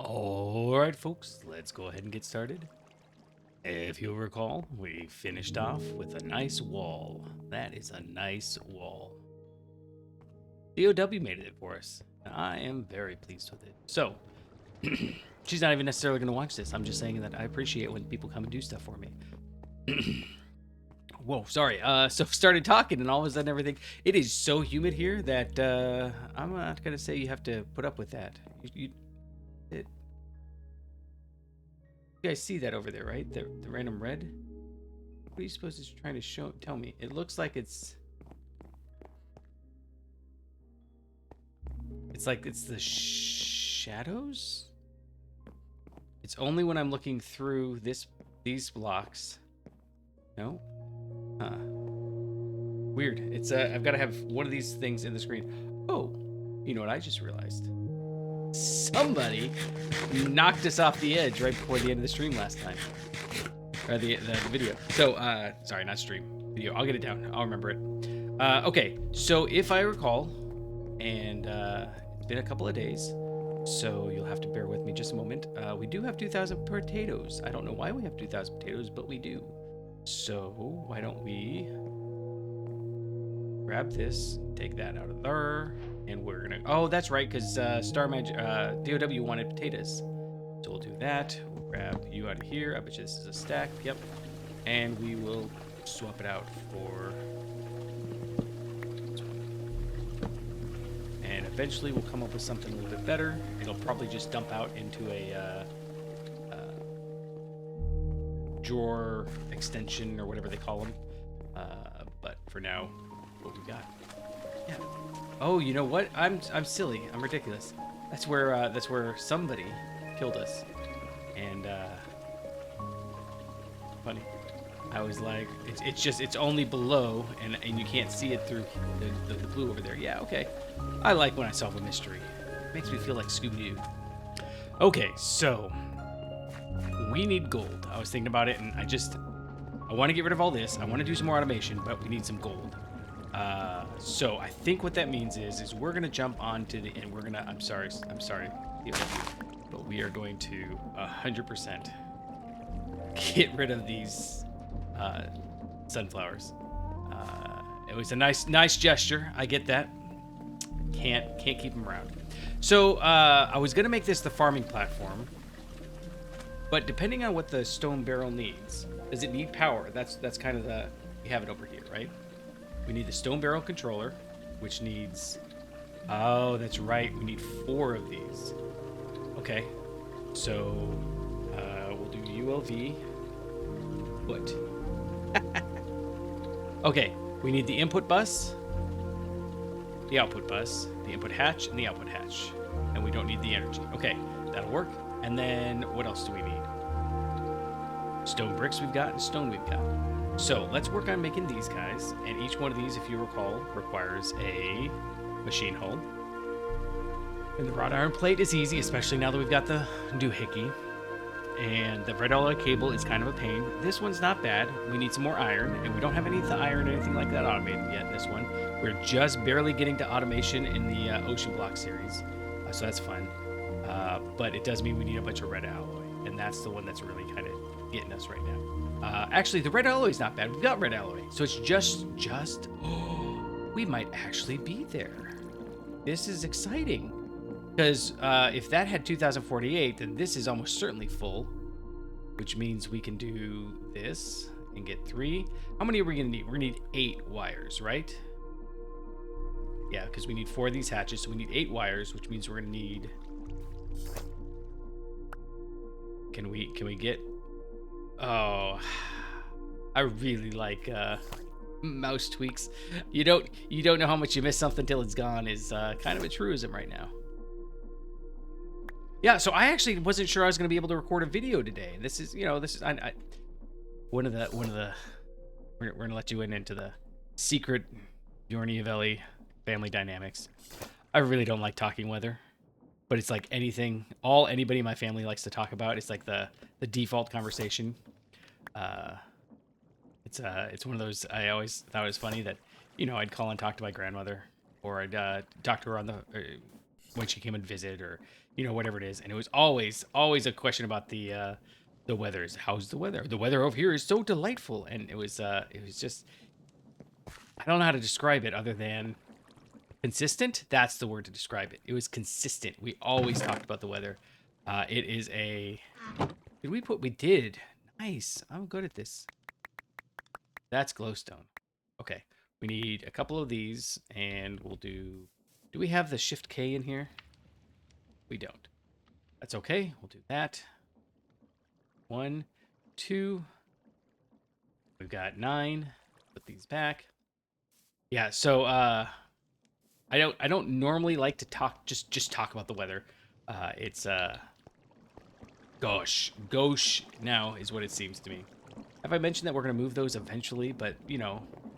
Alright folks, let's go ahead and get started. If you'll recall, we finished off with a nice wall. That is a nice wall. DOW made it for us. I am very pleased with it. So, she's not even necessarily going to watch this. I'm just saying that I appreciate when people come and do stuff for me. Whoa, sorry. So started talking and all of a sudden everything. It is so humid here that I'm not going to say you have to put up with that. You guys see that over there, right? The random red? What are you supposed to try to tell me? It looks like it's like it's the shadows? It's only when I'm looking through these blocks. No? Huh. Weird. It's I've got to have one of these things in the screen. Oh, you know what I just realized? Somebody knocked us off the edge right before the end of the stream last time. Or the video. So, sorry, not stream. Video. I'll get it down. I'll remember it. Okay, so if I recall, and it's been a couple of days, so you'll have to bear with me just a moment. We do have 2,000 potatoes. I don't know why we have 2,000 potatoes, but we do. So, why don't we grab this, take that out of there, and we're gonna, oh, that's right, because DOW wanted potatoes. So we'll do that. We'll grab you out of here. I bet you this is a stack. Yep. And we will swap it out for this one. And eventually we'll come up with something a little bit better. It'll probably just dump out into a drawer extension or whatever they call them. But for now, what we got? Yeah. Oh, you know what? I'm silly. I'm ridiculous. That's where somebody killed us. And funny. I was like, it's only below, and you can't see it through the blue over there. Yeah, okay. I like when I solve a mystery. It makes me feel like Scooby-Doo. Okay, so we need gold. I was thinking about it, and I want to get rid of all this. I want to do some more automation, but we need some gold. So I think what that means is we're gonna jump onto the, and we're gonna, I'm sorry, but we are going to 100% get rid of these sunflowers. It was a nice gesture. I get that. Can't keep them around. So I was gonna make this the farming platform, but depending on what the stone barrel needs, does it need power? That's kind of we have it over here, right? We need the stone barrel controller, which needs, oh, that's right, we need 4 of these. Okay, so we'll do ULV, put. Okay, we need the input bus, the output bus, the input hatch, and the output hatch. And we don't need the energy. Okay, that'll work. And then what else do we need? Stone bricks we've got, and stone we've got. So let's work on making these guys, and each one of these, if you recall, requires a machine hull. And the wrought iron plate is easy, especially now that we've got the doohickey. And the red alloy cable is kind of a pain. This one's not bad. We need some more iron, and we don't have any of the iron or anything like that automated yet in this one. We're just barely getting to automation in the OceanBlock series, so that's fun. But it does mean we need a bunch of red alloy, and that's the one that's really kind of getting us right now. Actually, the red alloy is not bad. We've got red alloy. So it's just, oh, we might actually be there. This is exciting. Because if that had 2048, then this is almost certainly full. Which means we can do this and get 3. How many are we going to need? We're going to need 8 wires, right? Yeah, because we need 4 of these hatches. So we need 8 wires, which means we're going to need... Can we get... Oh, I really like mouse tweaks. You don't know how much you miss something till it's gone is kind of a truism right now. Yeah, so I actually wasn't sure I was going to be able to record a video today. This is, I one of the we're going to let you into the secret Yorniavelli family dynamics. I really don't like talking weather. But it's like anybody in my family likes to talk about. It's like the default conversation. It's one of those, I always thought it was funny that, I'd call and talk to my grandmother, or I'd talk to her on the when she came and visit, or whatever it is. And it was always a question about the weather. How's the weather? The weather over here is so delightful. And it was just, I don't know how to describe it other than consistent. That's the word to describe it. It was consistent. We always talked about the weather. It is a, we did. Nice. I'm good at this. That's glowstone. Okay. We need a couple of these, and we'll do we have the Shift K in here? We don't. That's okay. We'll do that. 1, 2. We've got 9. Put these back. Yeah, so I don't normally like to just talk about the weather. It's gosh now is what it seems to me. Have I mentioned that we're going to move those eventually, but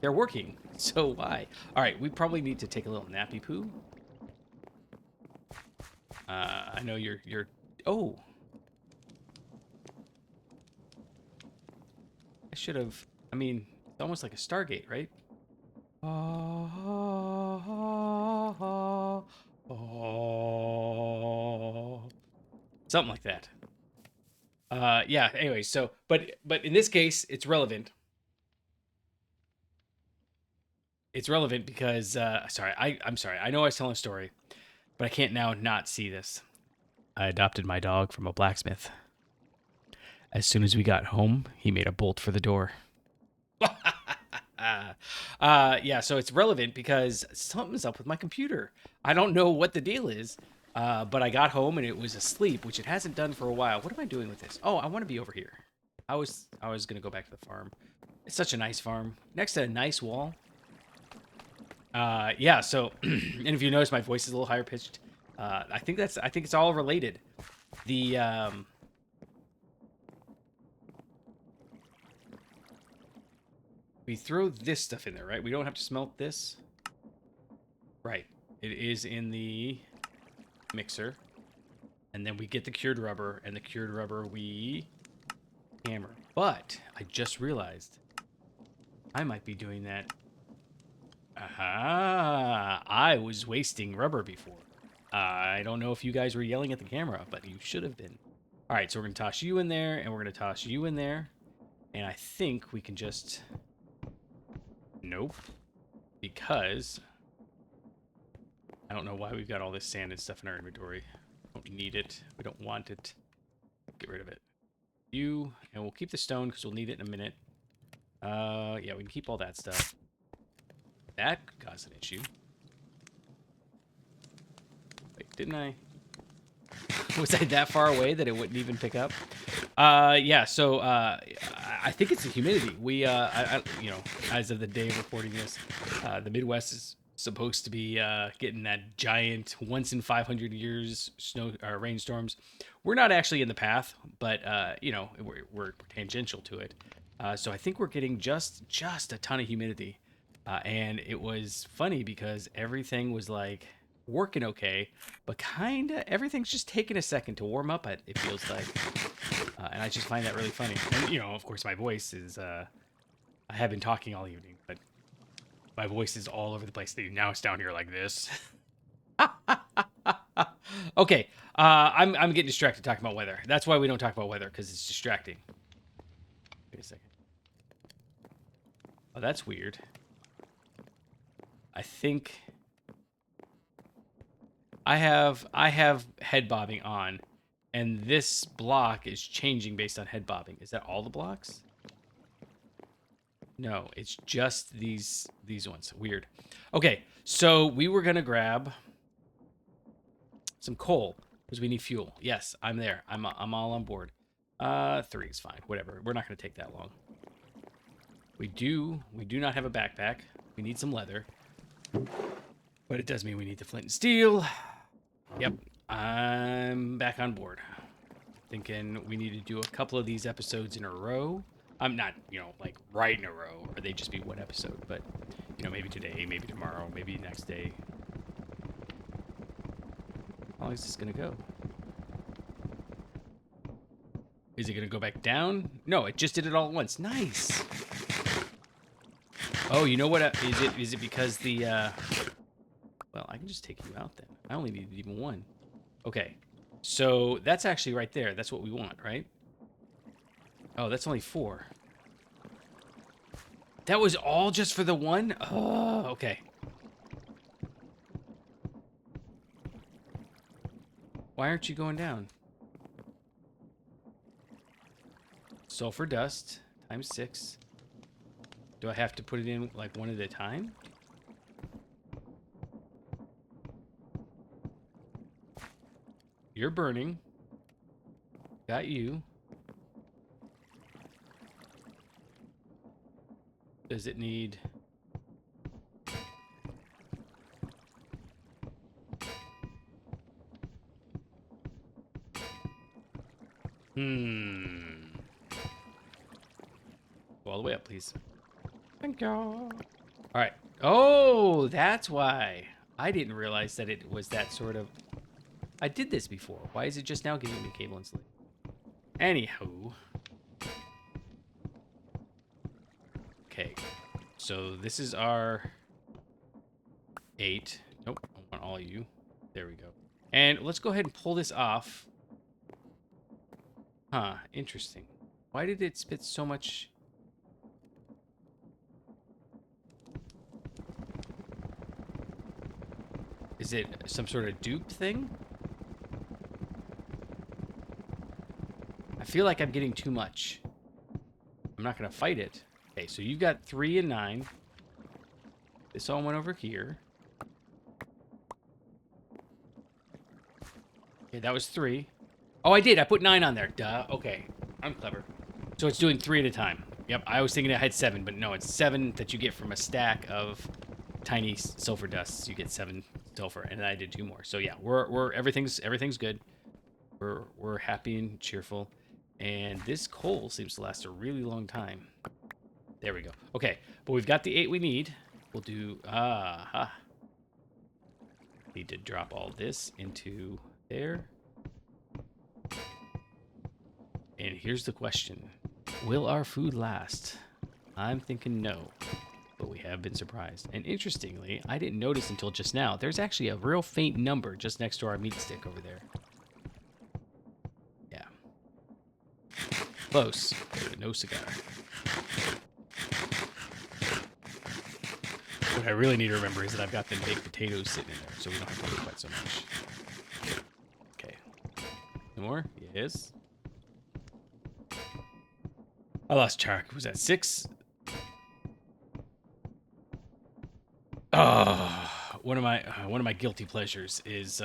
they're working. So why? All right, we probably need to take a little nappy poo. I know you're oh. I should have, it's almost like a Stargate, right? Something like that. Yeah, anyway, so but in this case, it's relevant. It's relevant because I'm sorry. I know I was telling a story, but I can't now not see this. I adopted my dog from a blacksmith. As soon as we got home, he made a bolt for the door. Yeah, so it's relevant because something's up with my computer. I don't know what the deal is, but I got home and it was asleep, which it hasn't done for a while. What am I doing with this? Oh, I want to be over here. I was gonna go back to the farm. It's such a nice farm next to a nice wall. Yeah. So, and if you notice, my voice is a little higher pitched. I think it's all related. The we throw this stuff in there, right? We don't have to smelt this. Right. It is in the mixer. And then we get the cured rubber, and the cured rubber we hammer. But I just realized I might be doing that. Aha! I was wasting rubber before. I don't know if you guys were yelling at the camera, but you should have been. All right, so we're going to toss you in there, and we're going to toss you in there. And I think we can just... Nope. Because... I don't know why we've got all this sand and stuff in our inventory. We don't need it. We don't want it. Get rid of it. You, and we'll keep the stone because we'll need it in a minute. Yeah, we can keep all that stuff. That caused an issue. Wait, didn't I? Was I that far away that it wouldn't even pick up? Yeah, so I think it's the humidity. We, as of the day of recording this, the Midwest is supposed to be getting that giant once in 500 years snow rainstorms. We're not actually in the path, but we're tangential to it. So I think we're getting just a ton of humidity. And it was funny because everything was like working okay, but kind of everything's just taking a second to warm up, it feels like. And I just find that really funny. And, of course, my voice is, I have been talking all evening, but my voice is all over the place. Now it's down here like this. Okay, I'm getting distracted talking about weather. That's why we don't talk about weather, because it's distracting. Wait a second. Oh, that's weird. I think I have head bobbing on, and this block is changing based on head bobbing. Is that all the blocks? No, it's just these ones. Weird. Okay, so we were gonna grab some coal because we need fuel. Yes, I'm there. I'm all on board. 3 is fine. Whatever. We're not gonna take that long. We do not have a backpack. We need some leather. But it does mean we need the flint and steel. Yep, I'm back on board. Thinking we need to do a couple of these episodes in a row. I'm not, like right in a row, or they just be one episode. But, maybe today, maybe tomorrow, maybe next day. How long is this gonna go? Is it gonna go back down? No, it just did it all at once. Nice. Oh, you know what? Is it because the... Well, I can just take you out then. I only needed even one. Okay. So that's actually right there. That's what we want, right? Oh, that's only 4. That was all just for the one? Oh, okay. Why aren't you going down? Sulfur dust times 6. Do I have to put it in like one at a time? You're burning. Got you. Does it need... Go all the way up, please. Thank you. All right. Oh, that's why. I didn't realize that it was that sort of... I did this before. Why is it just now giving me cable and sleep? Anywho. Okay. So this is our 8. Nope. I want all of you. There we go. And let's go ahead and pull this off. Huh. Interesting. Why did it spit so much... Is it some sort of dupe thing? I feel like I'm getting too much. I'm not going to fight it. Okay, so you've got 3 and 9. This all went over here. Okay, that was 3. Oh, I did. I put 9 on there. Duh. Okay. I'm clever. So it's doing 3 at a time. Yep, I was thinking I had 7, but no, it's 7 that you get from a stack of tiny sulfur dusts. You get 7 sulfur, and I did 2 more. So yeah, we're everything's good. We're happy and cheerful. And this coal seems to last a really long time. There we go. Okay, but we've got the 8 we need. We'll do... Need to drop all this into there. And here's the question. Will our food last? I'm thinking no. But we have been surprised. And interestingly, I didn't notice until just now, there's actually a real faint number just next to our meat stick over there. Yeah. Close, but no cigar. What I really need to remember is that I've got the baked potatoes sitting in there, so we don't have to do quite so much. Okay. No more? Yes. I lost track. Was that 6? One of my guilty pleasures is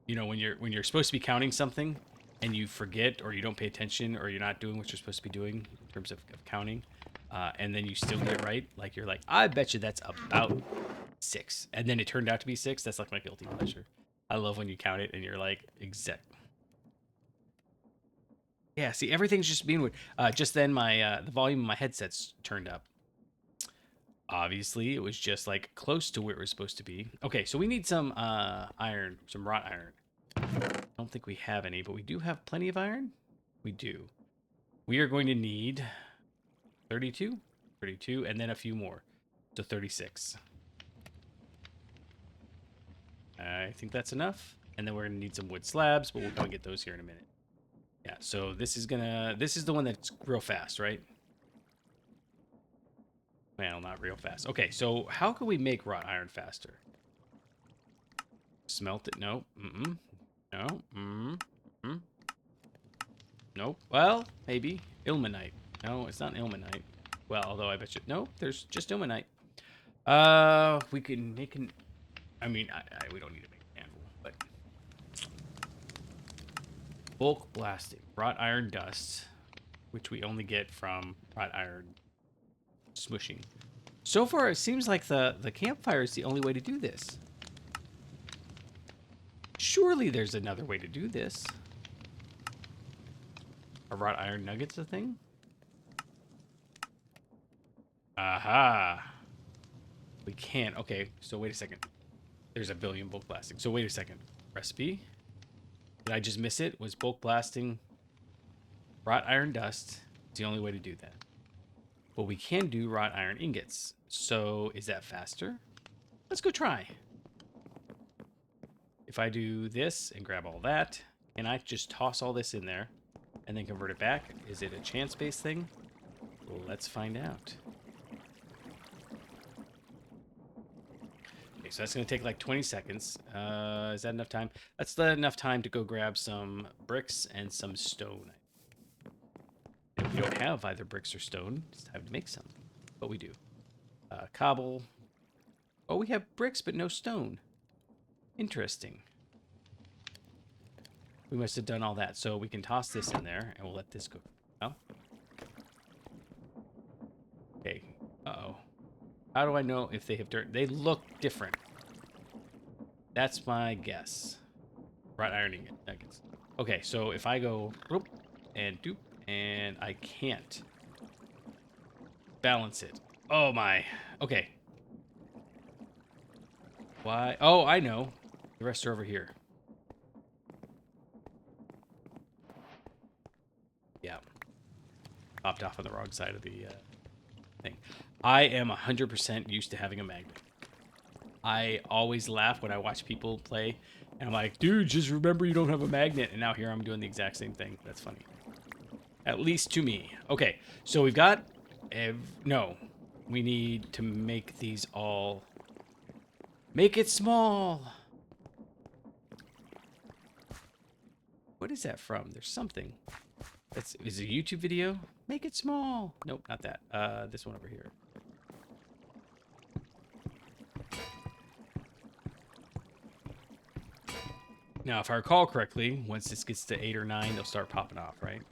you know, when you're supposed to be counting something and you forget or you don't pay attention or you're not doing what you're supposed to be doing in terms of counting, and then you still get it right. Like you're like, I bet you that's about 6, and then it turned out to be 6. That's like my guilty pleasure. I love when you count it and you're like, exact. Yeah, see, everything's just being weird. Just then my the volume of my headset's turned up. Obviously, it was just like close to where it was supposed to be. Okay, so we need some iron, some wrought iron. I don't think we have any, but we do have plenty of iron. We do. We are going to need 32, 32, and then a few more. So 36. I think that's enough. And then we're going to need some wood slabs, but we'll go and get those here in a minute. Yeah, so this is the one that's real fast, right? Well, not real fast. Okay, so how can we make wrought iron faster? Smelt it? No. Mm-mm. No. Mm-mm. Nope. Well, maybe. Ilmenite. No, it's not ilmenite. Well, although I bet you... No, there's just ilmenite. We can make an... I mean, we don't need to make an anvil, but... Bulk blasting. Wrought iron dust, which we only get from wrought iron smushing. So far, it seems like the campfire is the only way to do this. Surely there's another way to do this. Are wrought iron nuggets a thing? Aha. We can't. Okay, so wait a second. There's a billion bulk blasting. So wait a second. Recipe? Did I just miss it? Was bulk blasting wrought iron dust? It's the only way to do that. But we can do wrought iron ingots. So is that faster? Let's go try. if I do this and grab all that, can I just toss all this in there and then convert it back? Is it a chance-based thing? Let's find out. Okay, so that's going to take like 20 seconds. Is that enough time? That's enough time to go grab some bricks and some stone. If we don't have either bricks or stone, it's time to make some. But we do. Cobble. Oh, we have bricks but no stone. Interesting. We must have done all that. So we can toss this in there and we'll let this go. Oh. Okay. Uh-oh. How do I know if they have dirt? They look different. That's my guess. Wrought ironing nuggets. Okay, so if I go whoop, and doop, and I can't balance it. Oh my. Okay. Why? Oh, I know. The rest are over here. Yeah. Popped off on the wrong side of the thing. I am 100% used to having a magnet. I always laugh when I watch people play, and I'm like, dude, just remember you don't have a magnet. And now here I'm doing the exact same thing. That's funny. At least to me. Okay, so we've got... no. We need to make these all... Make it small! What is that from? There's something. Is it a YouTube video? Make it small! Nope, not that. This one over here. Now, if I recall correctly, once this gets to 8 or 9, they'll start popping off, right?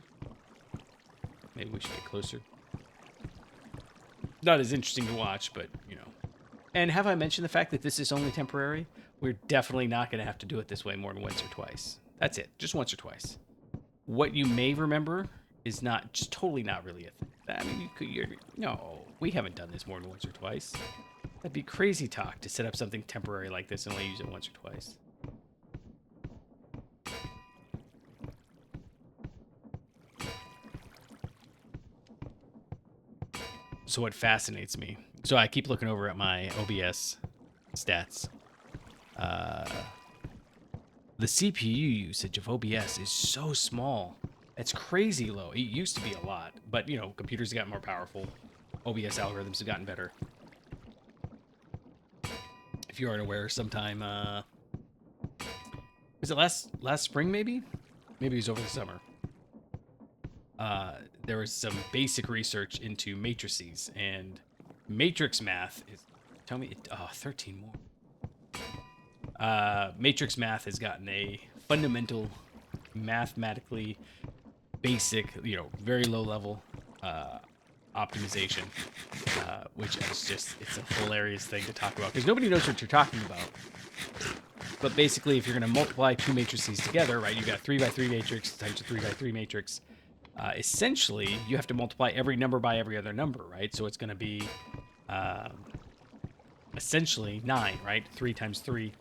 Maybe we should get closer. Not as interesting to watch, but, you know. And have I mentioned the fact that this is only temporary? We're definitely not going to have to do it this way more than once or twice. That's it. Just once or twice. What you may remember is not, just totally not really a thing. I mean, no, we haven't done this more than once or twice. That'd be crazy talk to set up something temporary like this and only use it once or twice. So what fascinates me, so I keep looking over at my OBS stats. The CPU usage of OBS is so small. It's crazy low. It used to be a lot, but you know, computers have gotten more powerful. OBS algorithms have gotten better. If you aren't aware, sometime was it last spring maybe? Maybe it was over the summer. There was some basic research into matrices, and matrix math is, tell me, 13 more. Matrix math has gotten a fundamental, mathematically basic, you know, very low level optimization, which is just, it's a hilarious thing to talk about because nobody knows what you're talking about. But basically, if you're going to multiply two matrices together, right, you got a 3 by 3 matrix times a 3 by 3 matrix. Essentially, you have to multiply every number by every other number, right? So it's going to be essentially 9, right? 3 times 3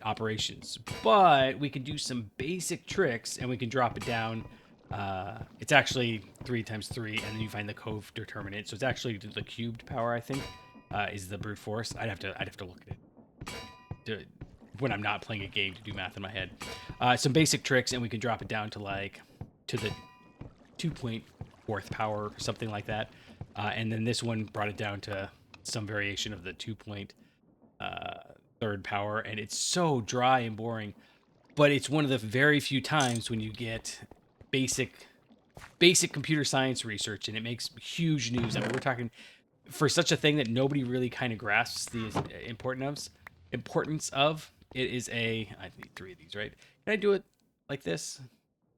operations. But we can do some basic tricks, and we can drop it down. It's actually 3 times 3, and then you find the co-determinant. So it's actually the cubed power, I think, is the brute force. I'd have to look at it when I'm not playing a game to do math in my head. Some basic tricks, and we can drop it down to like to the 2.4th power or something like that. And then this one brought it down to some variation of the 2.3rd power. And it's so dry and boring, but it's one of the very few times when you get basic computer science research, and it makes huge news. I mean, we're talking for such a thing that nobody really kind of grasps the importance of. It is I need 3 of these, right? Can I do it like this?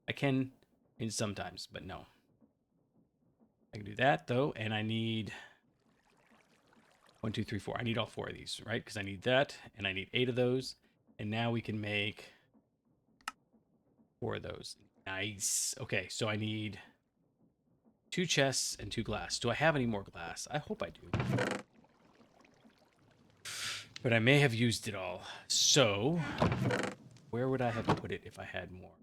I can. And sometimes, but no. I can do that though, and I need 1, 2, 3, 4. I need all 4 of these, right? Because I need that, and I need 8 of those, and now we can make 4 of those. Nice. Okay, so I need 2 chests and 2 glass. Do I have any more glass? I hope I do. But I may have used it all. So, where would I have put it if I had more?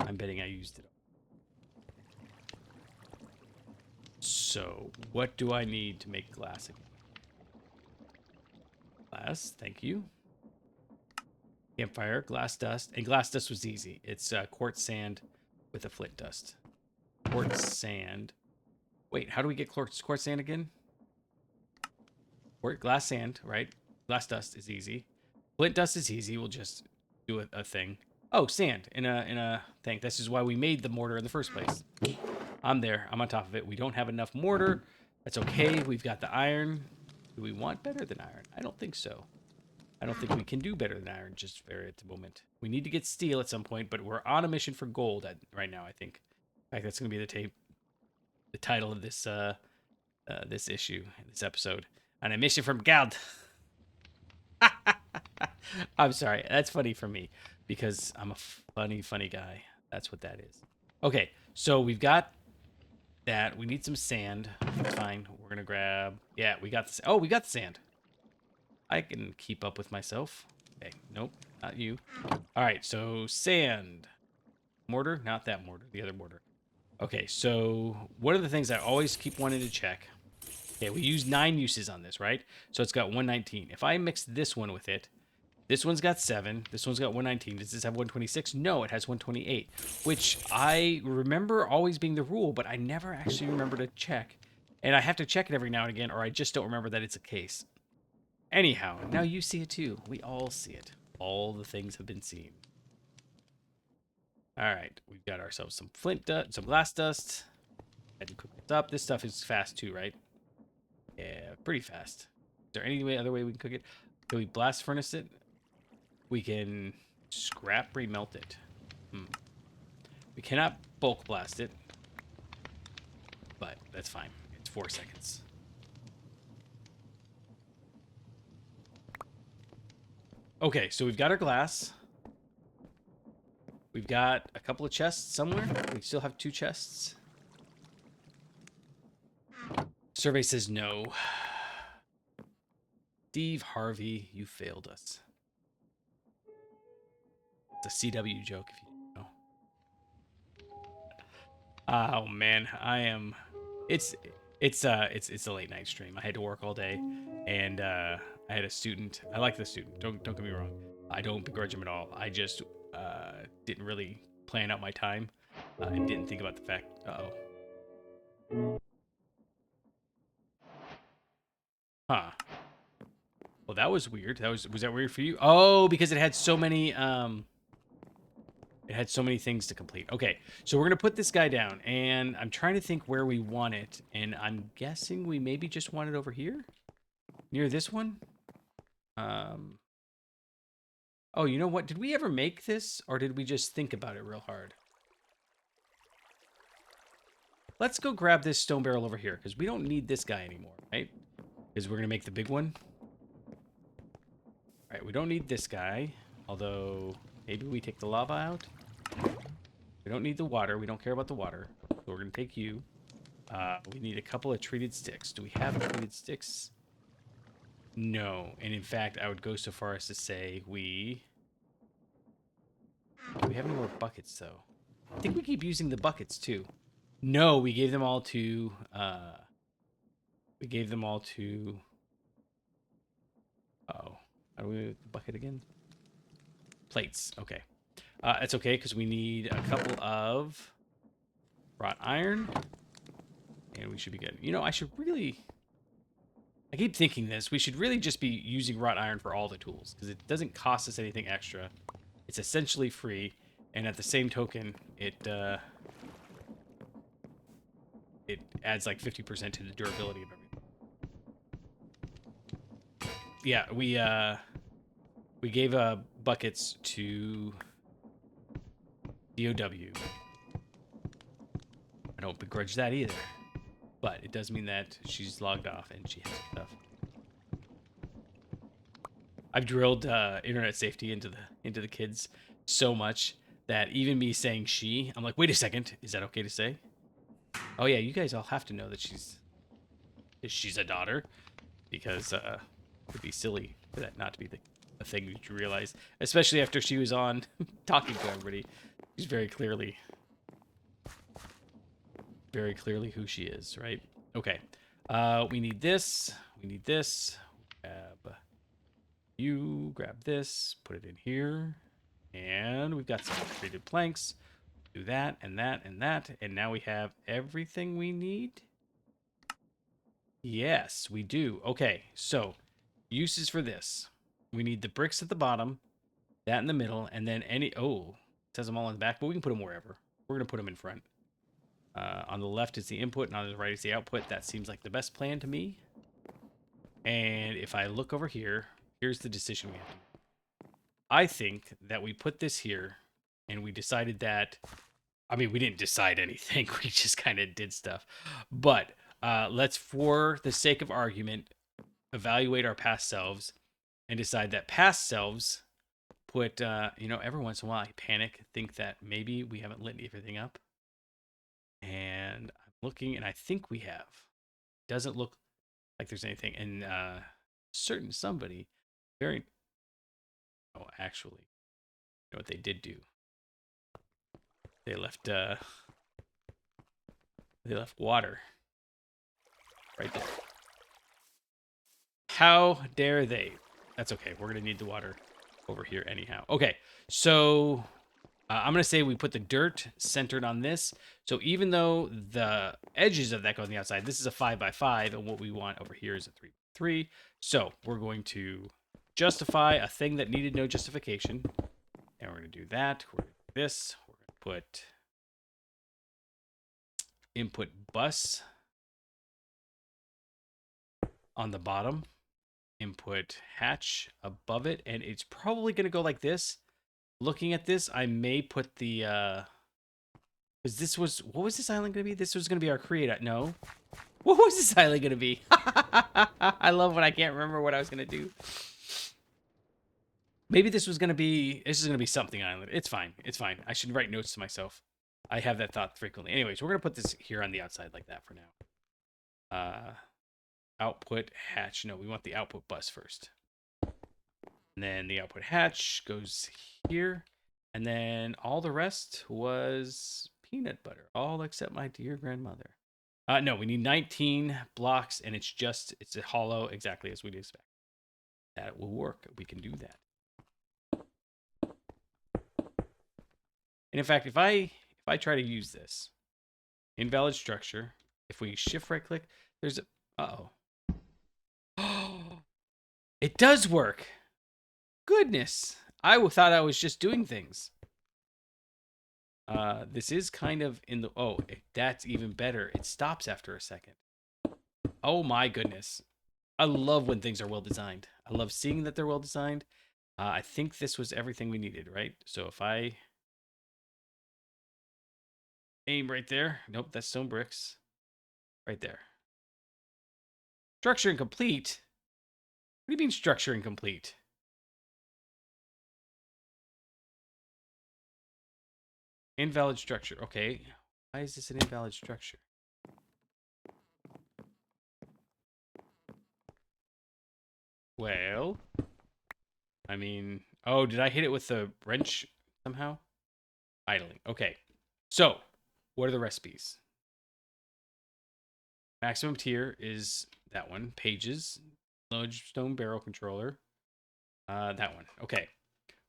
I'm betting I used it all. So, what do I need to make glass again? Glass, thank you. Campfire, glass dust, and glass dust was easy. It's quartz sand with a flint dust. Quartz sand. Wait, how do we get quartz sand again? Glass sand, right? Glass dust is easy. Flint dust is easy. We'll just do a thing. Oh, sand in a thing. This is why we made the mortar in the first place. I'm there. I'm on top of it. We don't have enough mortar. That's okay. We've got the iron. Do we want better than iron? I don't think so. I don't think we can do better than iron just at the moment. We need to get steel at some point, but we're on a mission for gold right now, I think. In fact, that's going to be the title of this this issue, this episode. On a mission from gold. I'm sorry. That's funny for me because I'm a funny guy. That's what that is. Okay, so we've got that. We need some sand. That's fine. We're going to grab... Yeah, we got the... Oh, we got the sand. I can keep up with myself. Okay, nope, not you. All right, so sand. Mortar? Not that mortar, the other mortar. Okay, so one of the things I always keep wanting to check. Okay, we use 9 uses on this, right? So it's got 119. If I mix this one with it, this one's got 7. This one's got 119. Does this have 126? No, it has 128, which I remember always being the rule, but I never actually remember to check. And I have to check it every now and again, or I just don't remember that it's a case. Anyhow, now you see it too. We all see it. All the things have been seen. All right, we've got ourselves some flint dust, some glass dust. And cook this up. This stuff is fast too, right? Yeah, pretty fast. Is there any other way we can cook it? Can we blast furnace it? We can scrap remelt it. We cannot bulk blast it, but that's fine. It's 4 seconds. Okay, so we've got our glass. We've got a couple of chests somewhere. We still have 2 chests. Survey says no. Steve Harvey, you failed us. It's a CW joke, if you didn't know. Oh man, I am. It's a late night stream. I had to work all day, and I had a student. I like the student. Don't get me wrong. I don't begrudge him at all. I just didn't really plan out my time and didn't think about the fact. Huh. Well, that was weird. Was that weird for you? Oh, because it had so many things to complete. Okay, so we're gonna put this guy down, and I'm trying to think where we want it, and I'm guessing we maybe just want it over here, near this one. Oh, you know what? Did we ever make this, or did we just think about it real hard? Let's go grab this stone barrel over here, because we don't need this guy anymore, right? Because we're gonna make the big one. All right, we don't need this guy, although maybe we take the lava out. We don't need the water. We don't care about the water. So we're going to take you. We need a couple of treated sticks. Do we have treated sticks? No. And in fact, I would go so far as to say do we have any more buckets, though? I think we keep using the buckets, too. No, we gave them all to... Uh-oh. How do we move the bucket again? Plates. Okay. It's okay, because we need a couple of wrought iron. And we should be good. You know, I keep thinking this. We should really just be using wrought iron for all the tools, because it doesn't cost us anything extra. It's essentially free. And at the same token, it adds like 50% to the durability of everything. Yeah, we gave buckets to DOW. I don't begrudge that either, but it does mean that she's logged off and she has stuff. I've drilled internet safety into the kids so much that even me saying she, I'm like, wait a second, is that okay to say? Oh yeah, you guys all have to know that she's a daughter, because it would be silly for that not to be a thing that you realize, especially after she was on talking to everybody. She's very clearly who she is, right? Okay. We need this. We need this. You grab this, put it in here, and we've got some treated planks. Do that and that and that, and now we have everything we need. Yes, we do. Okay, so uses for this. We need the bricks at the bottom, that in the middle, and then any... Oh, it says them all in the back, but we can put them wherever. We're going to put them in front. On the left is the input, and on the right is the output. That seems like the best plan to me. And if I look over here, here's the decision we have to make. I think that we put this here, and we decided that... I mean, we didn't decide anything. We just kind of did stuff. But let's, for the sake of argument, evaluate our past selves and decide that past selves put, every once in a while I panic, think that maybe we haven't lit everything up. And I'm looking, and I think we have. Doesn't look like there's anything. And certain somebody, very... Oh, actually, you know what they did do? They left water right there. How dare they? That's okay. We're gonna need the water over here anyhow. Okay, so I'm gonna say we put the dirt centered on this. So even though the edges of that go on the outside, this is a 5x5, and what we want over here is a 3x3. So we're going to justify a thing that needed no justification, and we're gonna do that. We're gonna do this. We're gonna put input bus on the bottom, input hatch above it, and it's probably going to go like this. Looking at this, I may put the because this was, what was this island going to be? This was going to be our create. No, what was this island going to be? I love when I can't remember what I was going to do. Maybe this was going to be, this is going to be something island. It's fine. It's fine. I should write notes to myself. I have that thought frequently. Anyways, we're going to put this here on the outside like that for now. Output hatch. No, we want the output bus first. And then the output hatch goes here. And then all the rest was peanut butter. All except my dear grandmother. No, we need 19 blocks, and it's a hollow, exactly as we'd expect. That will work. We can do that. And in fact, if I try to use this, invalid structure, if we shift right click, there's a, uh-oh. It does work. Goodness. I thought I was just doing things. This is kind of in the, that's even better. It stops after a second. Oh my goodness. I love when things are well designed. I love seeing that they're well designed. I think this was everything we needed, right? So if I aim right there. Nope, that's stone bricks. Right there. Structure incomplete? What do you mean structure incomplete? Invalid structure. Okay. Why is this an invalid structure? Well, I mean, oh, did I hit it with the wrench somehow? Idling. Okay. So, what are the recipes? Maximum tier is that one. Pages. Lodestone barrel controller. That one. Okay.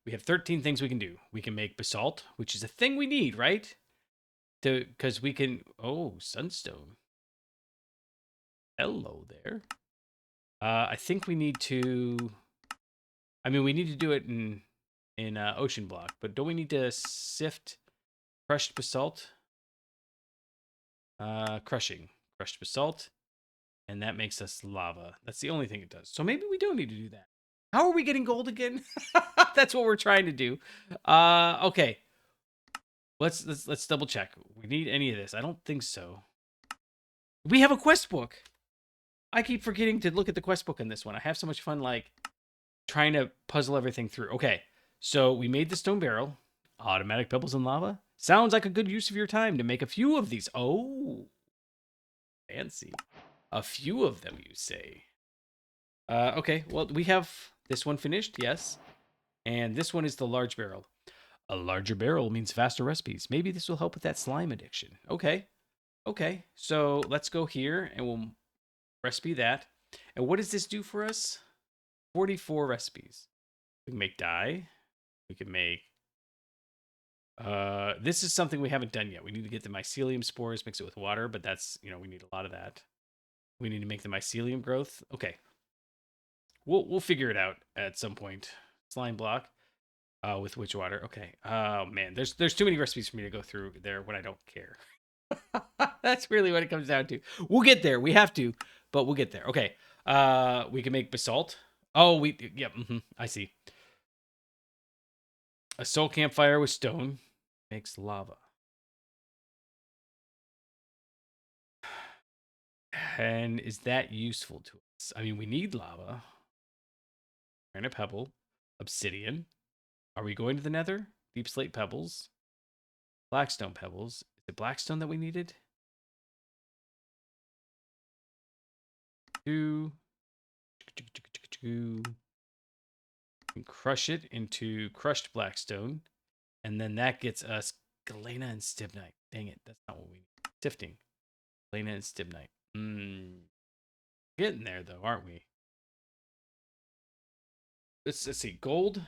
We have 13 things we can do. We can make basalt, which is a thing we need, right? Because we can... Oh, sunstone. Hello there. I think we need to... I mean, we need to do it in OceanBlock, but don't we need to sift crushed basalt? Crushing. Crushed basalt. And that makes us lava. That's the only thing it does. So maybe we don't need to do that. How are we getting gold again? That's what we're trying to do. Okay. Let's double check. We need any of this? I don't think so. We have a quest book. I keep forgetting to look at the quest book in this one. I have so much fun, like, trying to puzzle everything through. Okay. So we made the stone barrel. Automatic pebbles and lava. Sounds like a good use of your time to make a few of these. Oh. Fancy. A few of them, you say. Okay. Well, we have this one finished. Yes. And this one is the large barrel. A larger barrel means faster recipes. Maybe this will help with that slime addiction. Okay. Okay. So let's go here and we'll recipe that. And what does this do for us? 44 recipes. We can make dye. We can make... this is something we haven't done yet. We need to get the mycelium spores, mix it with water, but that's, you know, we need a lot of that. We need to make the mycelium growth. Okay. We'll figure it out at some point. Slime block with witch water. Okay. Oh man, there's too many recipes for me to go through there when I don't care. That's really what it comes down to. We'll get there. We have to, but we'll get there. Okay. We can make basalt. Oh, yep. I see. A soul campfire with stone makes lava. And is that useful to us? I mean, we need lava. Granite pebble, obsidian. Are we going to the nether? Deep slate pebbles. Blackstone pebbles. Is it blackstone that we needed? 2. And crush it into crushed blackstone. And then that gets us galena and stibnite. Dang it, that's not what we need. Sifting. Galena and stibnite. Getting there though, aren't we? Let's see. Gold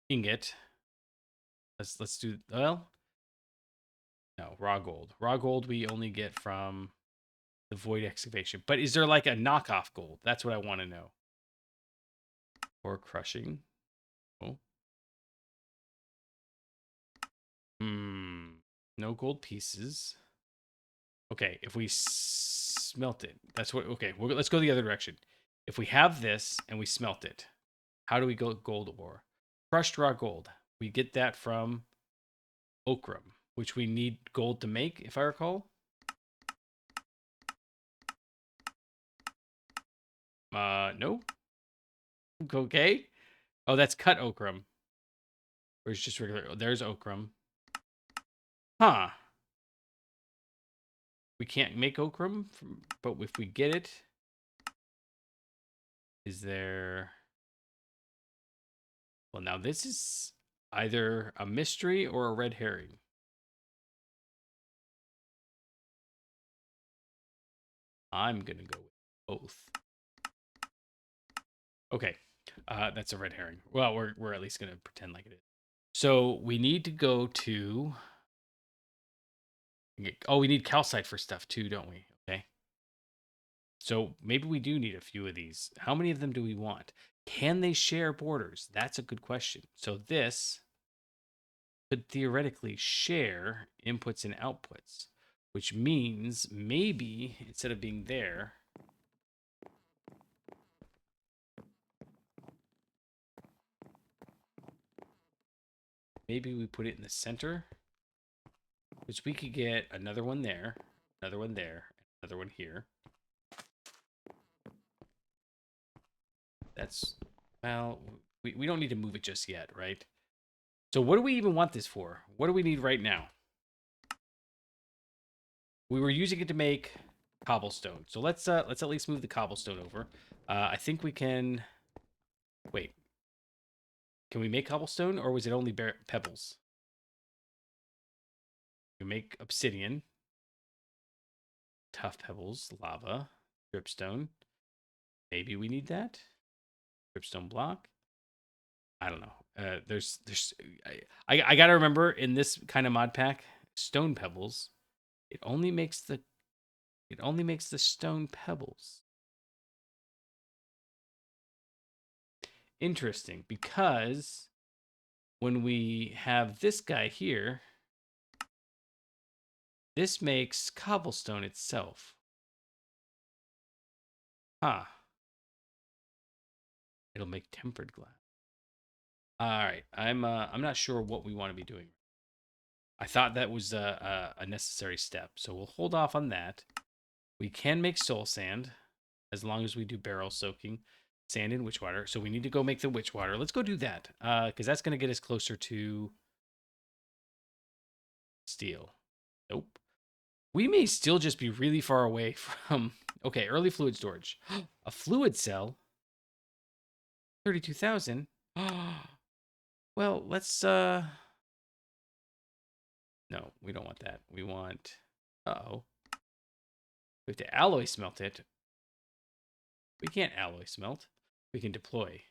ingot. Let's do, well, no, raw gold. Raw gold we only get from the void excavation. But is there like a knockoff gold? That's what I want to know. Or crushing. Oh. No gold pieces. Okay, if we smelt it, that's what, okay, let's go the other direction. If we have this and we smelt it, how do we go gold ore? Crushed raw gold. We get that from ochrum, which we need gold to make, if I recall. No. Okay. Oh, that's cut ochrum. Or it's just regular. Oh, there's ochrum. Huh. We can't make ochrum, but if we get it, is there... Well, now this is either a mystery or a red herring. I'm going to go with both. Okay. That's a red herring. Well, we're at least going to pretend like it is. So we need to go to... Oh, we need calcite for stuff too, don't we? Okay. So maybe we do need a few of these. How many of them do we want? Can they share borders? That's a good question. So this could theoretically share inputs and outputs, which means maybe instead of being there, maybe we put it in the center, which we could get another one there, another one there, another one here. That's, well, we don't need to move it just yet, right? So what do we even want this for? What do we need right now? We were using it to make cobblestone. So let's at least move the cobblestone over. I think we can... Wait. Can we make cobblestone, or was it only pebbles? We make obsidian. Tough pebbles, lava, dripstone. Maybe we need that. Dripstone block. I don't know. I gotta remember in this kind of mod pack, stone pebbles. It only makes the stone pebbles. Interesting, because when we have this guy here, this makes cobblestone itself. Huh. It'll make tempered glass. All right, I'm not sure what we want to be doing. I thought that was a necessary step, so we'll hold off on that. We can make soul sand as long as we do barrel soaking sand in witch water. So we need to go make the witch water. Let's go do that because that's going to get us closer to steel. Nope. We may still just be really far away from... Okay, early fluid storage. A fluid cell? 32,000? Well, let's... No, we don't want that. We want... Uh-oh. We have to alloy smelt it. We can't alloy smelt. we can deploy.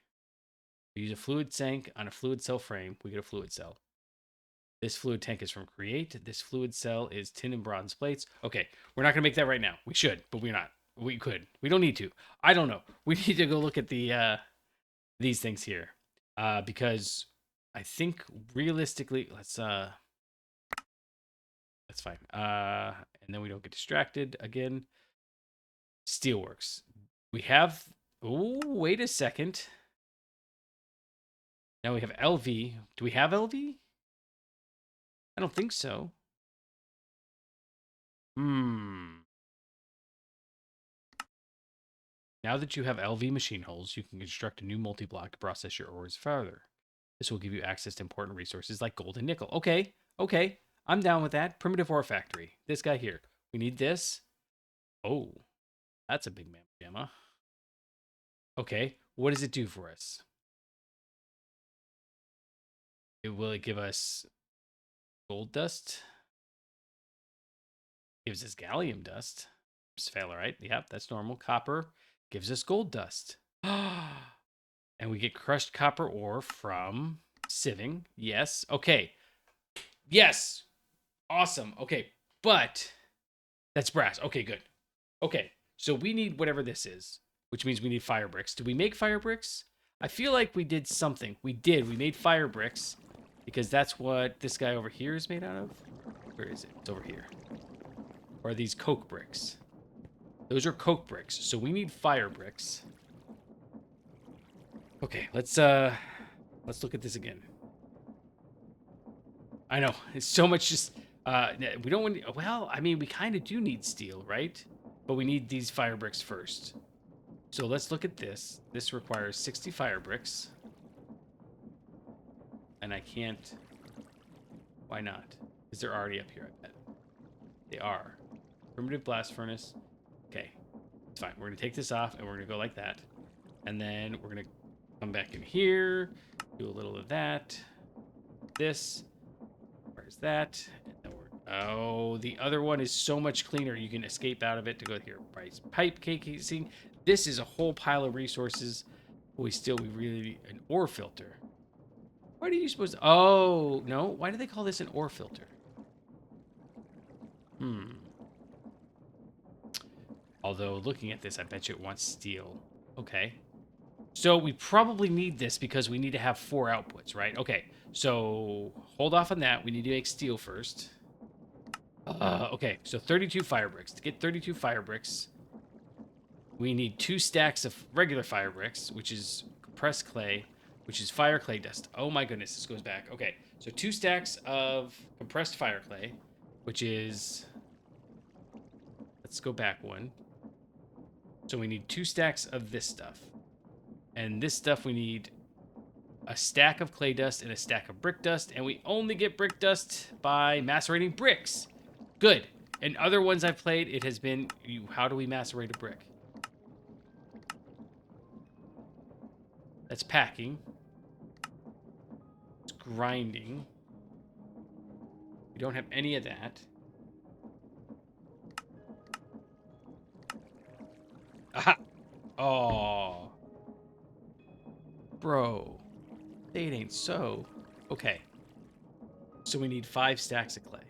We use a fluid tank on a fluid cell frame. We get a fluid cell. This fluid tank is from Create. This fluid cell is tin and bronze plates. Okay, we're not going to make that right now. We should, but we're not. We could. We don't need to. I don't know. We need to go look at the these things here because I think realistically, that's fine. And then we don't get distracted again. Steelworks. We have. Oh, wait a second. Now we have LV. Do we have LV? I don't think so. Now that you have LV machine holes, you can construct a new multi-block to process your ores further. This will give you access to important resources like gold and nickel. Okay, okay. I'm down with that. Primitive ore factory. This guy here. We need this. Oh, that's a big mamma jamma. Okay, what does it do for us? Will it give us gold dust? Gives us gallium dust. Sphalerite. Yep, that's normal. Copper gives us gold dust. And we get crushed copper ore from sieving. Yes. Okay. Yes. Awesome. Okay. But that's brass. Okay, good. Okay. So we need whatever this is, which means we need fire bricks. Do we make fire bricks? I feel like we did something. We did. We made fire bricks because that's what this guy over here is made out of. Where is it? It's over here. Or are these coke bricks? Those are coke bricks. So we need fire bricks. Okay, let's look at this again. I know it's so much. Just we don't want. Well, I mean, we kind of do need steel, right? But we need these fire bricks first. So let's look at this. This requires 60 fire bricks, and I can't. Why not? Because they're already up here. I bet they are. Primitive blast furnace. Okay, it's fine. We're gonna take this off, and we're gonna go like that, and then we're gonna come back in here, do a little of that. This. Where's that? Oh, the other one is so much cleaner. You can escape out of it to go here. Price pipe casing. This is a whole pile of resources. We really need an ore filter. Why do you suppose? Oh no! Why do they call this an ore filter? Although looking at this, I bet you it wants steel. Okay. So we probably need this because we need to have 4 outputs, right? Okay, so hold off on that. We need to make steel first. Okay, so 32 fire bricks. To get 32 fire bricks, we need 2 stacks of regular fire bricks, which is compressed clay, which is fire clay dust. Oh my goodness, this goes back. Okay, so 2 stacks of compressed fire clay, which is... Let's go back one. So we need 2 stacks of this stuff. And this stuff we need a stack of clay dust and a stack of brick dust. And we only get brick dust by macerating bricks. Good. In other ones I've played, it has been, how do we macerate a brick? That's packing. It's grinding. We don't have any of that. Aha! Oh. Bro, it ain't so. Okay. So we need 5 stacks of clay.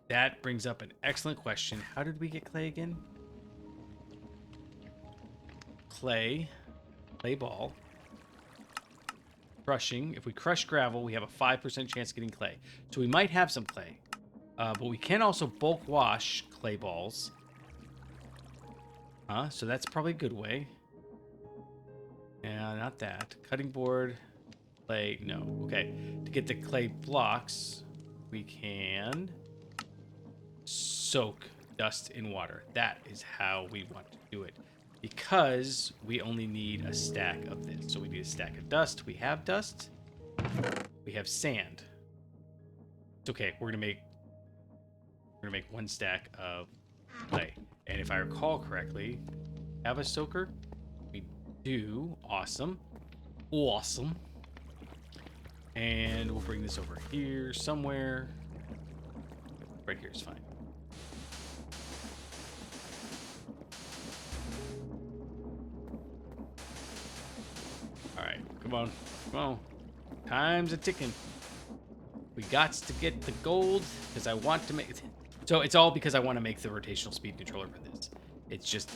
That brings up an excellent question. How did we get clay again? Clay ball. Crushing. If we crush gravel, we have a 5% chance of getting clay. So we might have some clay. But we can also bulk wash clay balls. So that's probably a good way. Yeah, not that. Cutting board, clay, no. Okay, to get the clay blocks, we can soak dust in water. That is how we want to do it. Because we only need a stack of this. So we need a stack of dust. We have dust. We have sand. It's okay. We're gonna make 1 stack of clay. And if I recall correctly, have a soaker? We do. Awesome. Awesome. And we'll bring this over here somewhere. Right here is fine. on. Come on. Time's a ticking. We got to get the gold because I want to make... So it's all because I want to make the rotational speed controller for this. It's just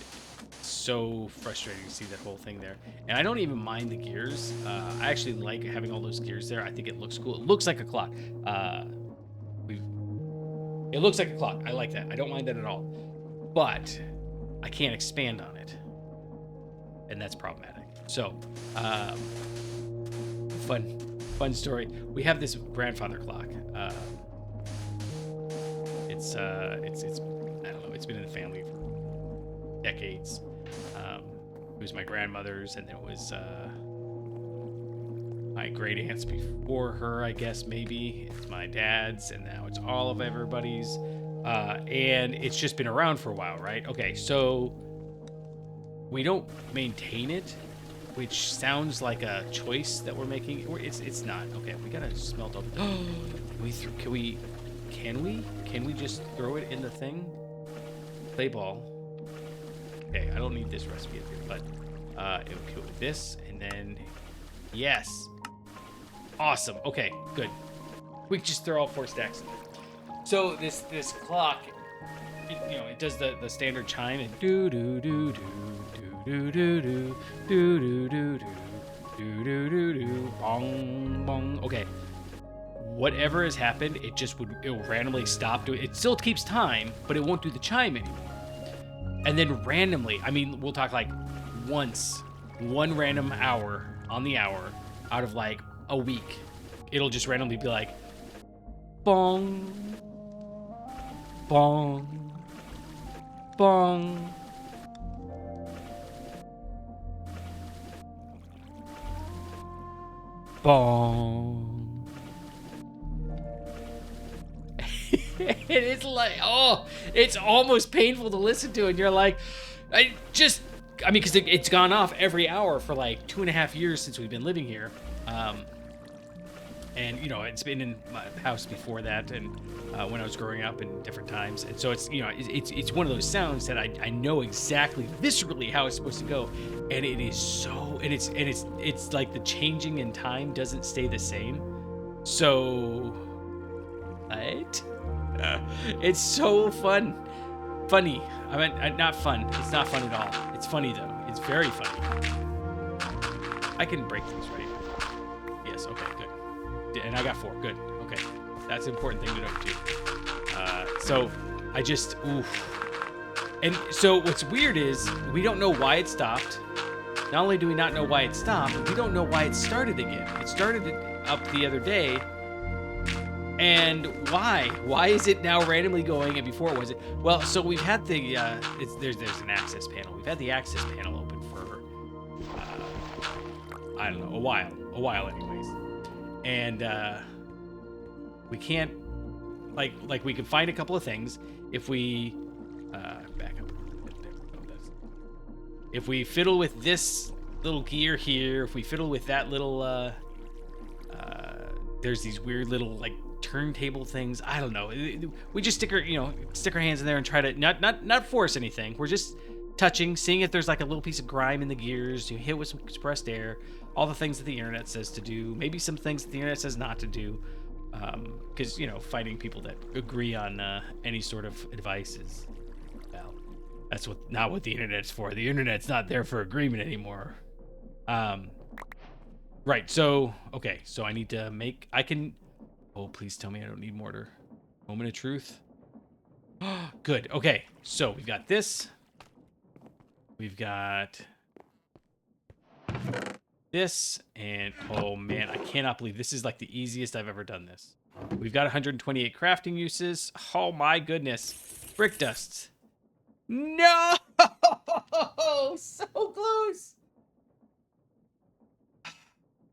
so frustrating to see that whole thing there. And I don't even mind the gears. I actually like having all those gears there. I think it looks cool. It looks like a clock. It looks like a clock. I like that. I don't mind that at all. But I can't expand on it. And that's problematic. So, fun story. We have this grandfather clock. It's I don't know. It's been in the family for decades. It was my grandmother's, and it was my great aunt's before her, I guess, maybe. It's my dad's, and now it's all of everybody's. And it's just been around for a while, right? Okay, so we don't maintain it, which sounds like a choice that we're making. It's not. Okay, we gotta smelt up. Can we just throw it in the thing? Play ball. Okay, I don't need this recipe, but it'll kill with this, and then yes, awesome. Okay, good. We can just throw all 4 stacks in there. So this clock, it does the standard chime and do do do do do do do do do do do do do do bong bong. Okay. Whatever has happened, it will randomly stop doing. It still keeps time, but it won't do the chime anymore. And then randomly, I mean, we'll talk like one random hour on the hour out of like a week, it'll just randomly be like, bong, bong, bong. Bong. It's like, oh, it's almost painful to listen to, and you're like, because it's gone off every hour for like 2.5 years since we've been living here, and it's been in my house before that, and when I was growing up in different times, and so it's one of those sounds that I know exactly viscerally how it's supposed to go, and it is so, and it's like the changing in time doesn't stay the same, so right. It's so funny. I mean, not fun. It's not fun at all. It's funny though. It's very funny. I can break these, right? Yes. Okay. Good. And I got 4. Good. Okay. That's an important thing to note too. So I just And so what's weird is we don't know why it stopped. Not only do we not know why it stopped, we don't know why it started again. It started up the other day. And why? Why is it now randomly going and before it wasn't? Well, so we've had the, there's an access panel. We've had the access panel open for, I don't know, a while anyways. And we can't, like we can find a couple of things if we, back up. If we fiddle with this little gear here, if we fiddle with that little, there's these weird little, like, turntable things. I don't know. We just stick our hands in there and try to not force anything. We're just touching, seeing if there's like a little piece of grime in the gears. You hit with some compressed air, all the things that the internet says to do, maybe some things that the internet says not to do, because finding people that agree on any sort of advice is, well, that's not what the internet's for. The internet's not there for agreement anymore. Right. So okay, so I need to oh, please tell me I don't need mortar. Moment of truth. Good. Okay. So we've got this. We've got this. And oh man, I cannot believe this is like the easiest I've ever done this. We've got 128 crafting uses. Oh my goodness. Brick dust. No! So close.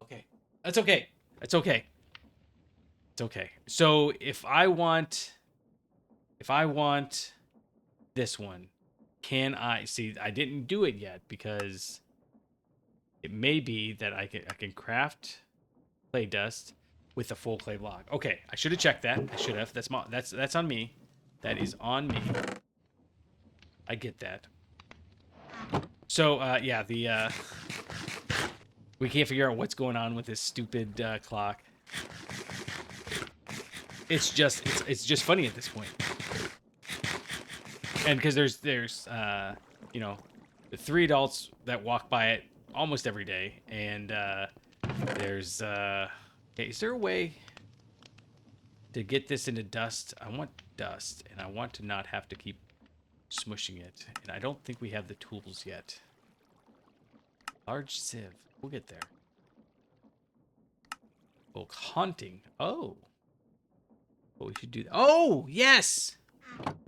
Okay. That's okay. That's okay. It's okay. So if I want this one, can I see? I didn't do it yet because it may be that I can craft clay dust with a full clay block. Okay, I should have checked that. I should have. That's on me. That is on me. I get that. So yeah, We can't figure out what's going on with this stupid clock. It's just funny at this point. And because there's you know, the 3 adults that walk by it almost every day, and there's okay, is there a way to get this into dust? I want dust, and I want to not have to keep smushing it, and I don't think we have the tools yet. Large sieve, we'll get there. Bulk haunting. Oh, we should do that. Oh, yes,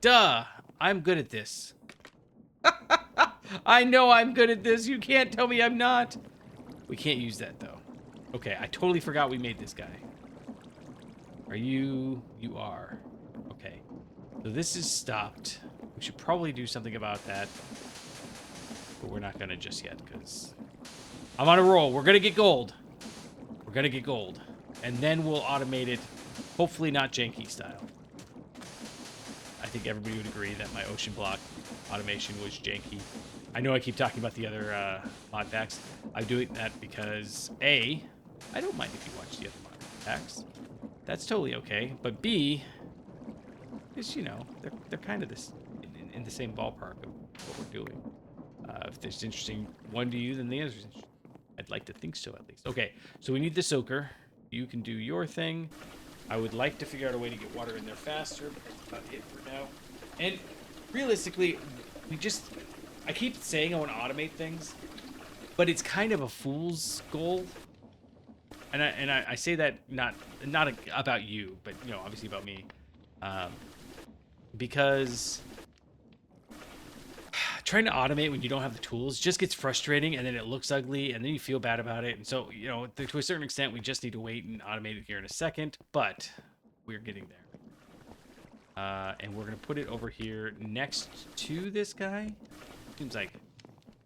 duh, I'm good at this. I know I'm good at this. You can't tell me I'm not. We can't use that, though. Okay, I totally forgot we made this guy. Are you? You are. Okay. So this is stopped. We should probably do something about that. But we're not going to just yet, because I'm on a roll. We're going to get gold. We're going to get gold. And then we'll automate it. Hopefully not janky style. I think everybody would agree that my OceanBlock automation was janky. I know I keep talking about the other mod packs. I'm doing that because A, I don't mind if you watch the other mod packs. That's totally okay. But B, is, you know, they're kind of this in the same ballpark of what we're doing. If there's interesting one to you, then the other's interesting. I'd like to think so, at least. Okay, so we need the soaker. You can do your thing. I would like to figure out a way to get water in there faster, but that's about it for now. And realistically, I keep saying I want to automate things, but it's kind of a fool's goal. And I say that not about you, but, you know, obviously about me. Because trying to automate when you don't have the tools just gets frustrating, and then it looks ugly, and then you feel bad about it. And so, you know, to a certain extent, we just need to wait and automate it here in a second, but we're getting there. And we're going to put it over here next to this guy. Seems like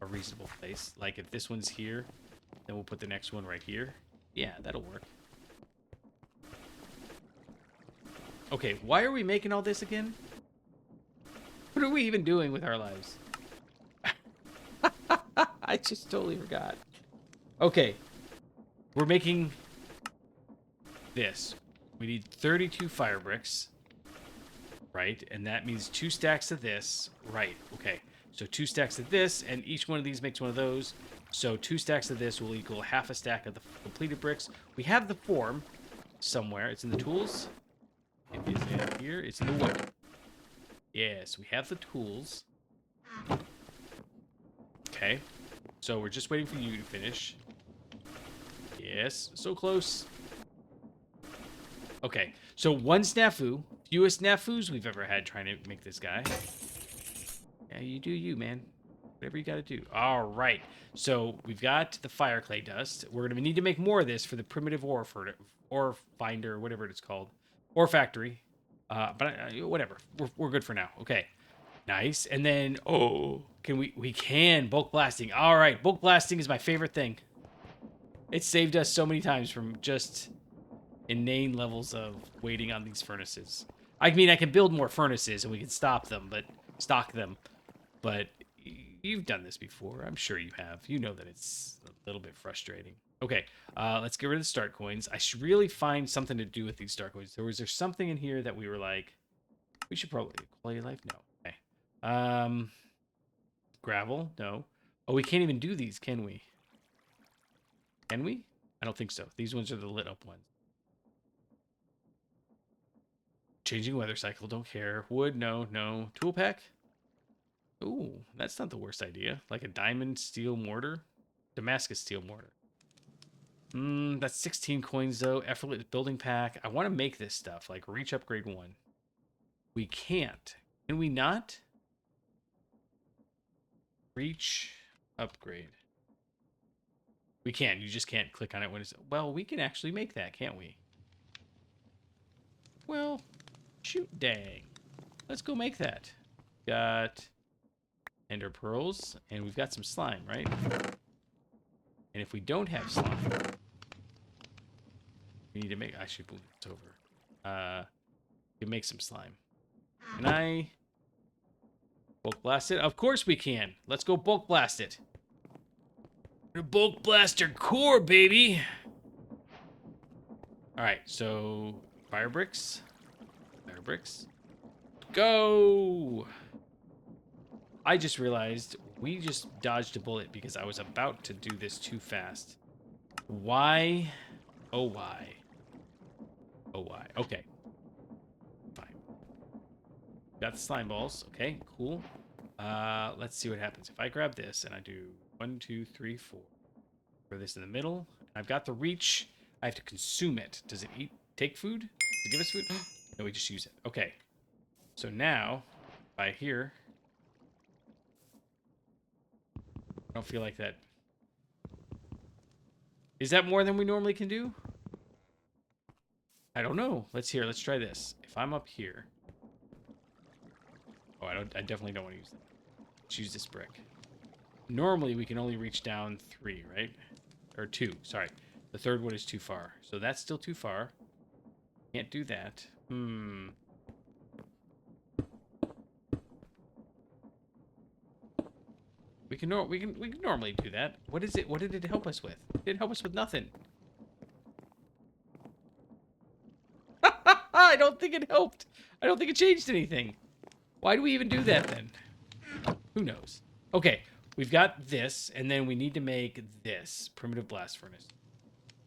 a reasonable place. Like, if this one's here, then we'll put the next one right here. Yeah, that'll work. Okay, why are we making all this again? What are we even doing with our lives? I just totally forgot. Okay. We're making this. We need 32 fire bricks. Right? And that means 2 stacks of this. Right. Okay. So 2 stacks of this, and each one of these makes one of those. So 2 stacks of this will equal half a stack of the completed bricks. We have the form somewhere. It's in the tools. It is in here. It's in the wood. Yes, we have the tools. Okay. So we're just waiting for you to finish. Yes, so close. Okay, so 1 snafu. Fewest snafus we've ever had trying to make this guy. Yeah, you do you, man. Whatever you gotta do. All right. So we've got the fire clay dust. We're gonna need to make more of this for the primitive ore finder, whatever it's called, ore factory. But whatever. We're good for now. Okay. Nice. And then, oh, we can bulk blasting. All right, bulk blasting is my favorite thing. It saved us so many times from just inane levels of waiting on these furnaces. I mean, I can build more furnaces and we can stock them. But you've done this before. I'm sure you have. You know that it's a little bit frustrating. Okay, let's get rid of the start coins. I should really find something to do with these start coins. Was there something in here that we were like, we should probably quality of life? No. Okay. Gravel? No. Oh, we can't even do these, can we? Can we? I don't think so. These ones are the lit up ones. Changing weather cycle, don't care. Wood, no. Tool pack? Ooh, that's not the worst idea. Like a diamond steel mortar? Damascus steel mortar. That's 16 coins though. Effortless building pack. I want to make this stuff, like reach upgrade 1. We can't. Can we not? Reach upgrade. We can. You just can't click on it when it's... Well, we can actually make that, can't we? Well, shoot dang. Let's go make that. Got ender pearls, and we've got some slime, right? And if we don't have slime, we need to make... I should move this over. We can make some slime. Can I bulk blast it? Of course we can. Let's go bulk blast it. A bulk blaster core, baby. All right, so fire bricks. Fire bricks. Go! I just realized we just dodged a bullet because I was about to do this too fast. Why? Oh, why? Oh, why? Okay. Fine. Got the slime balls. Okay, cool. Let's see what happens. If I grab this and I do 1, 2, 3, 4. Throw this in the middle. I've got the reach. I have to consume it. Does it take food? Does it give us food? No, we just use it. Okay. So now, by here, I don't feel like that. Is that more than we normally can do? I don't know. Let's try this. If I'm up here. Oh, I definitely don't want to use that. Let's use this brick. Normally we can only reach down 3, right? Or 2, sorry. The third one is too far. So that's still too far. Can't do that. We can normally do that. What is it? What did it help us with? It didn't help us with nothing. I don't think it helped. I don't think it changed anything. Why do we even do that then? Who knows? Okay, we've got this, and then we need to make this primitive blast furnace.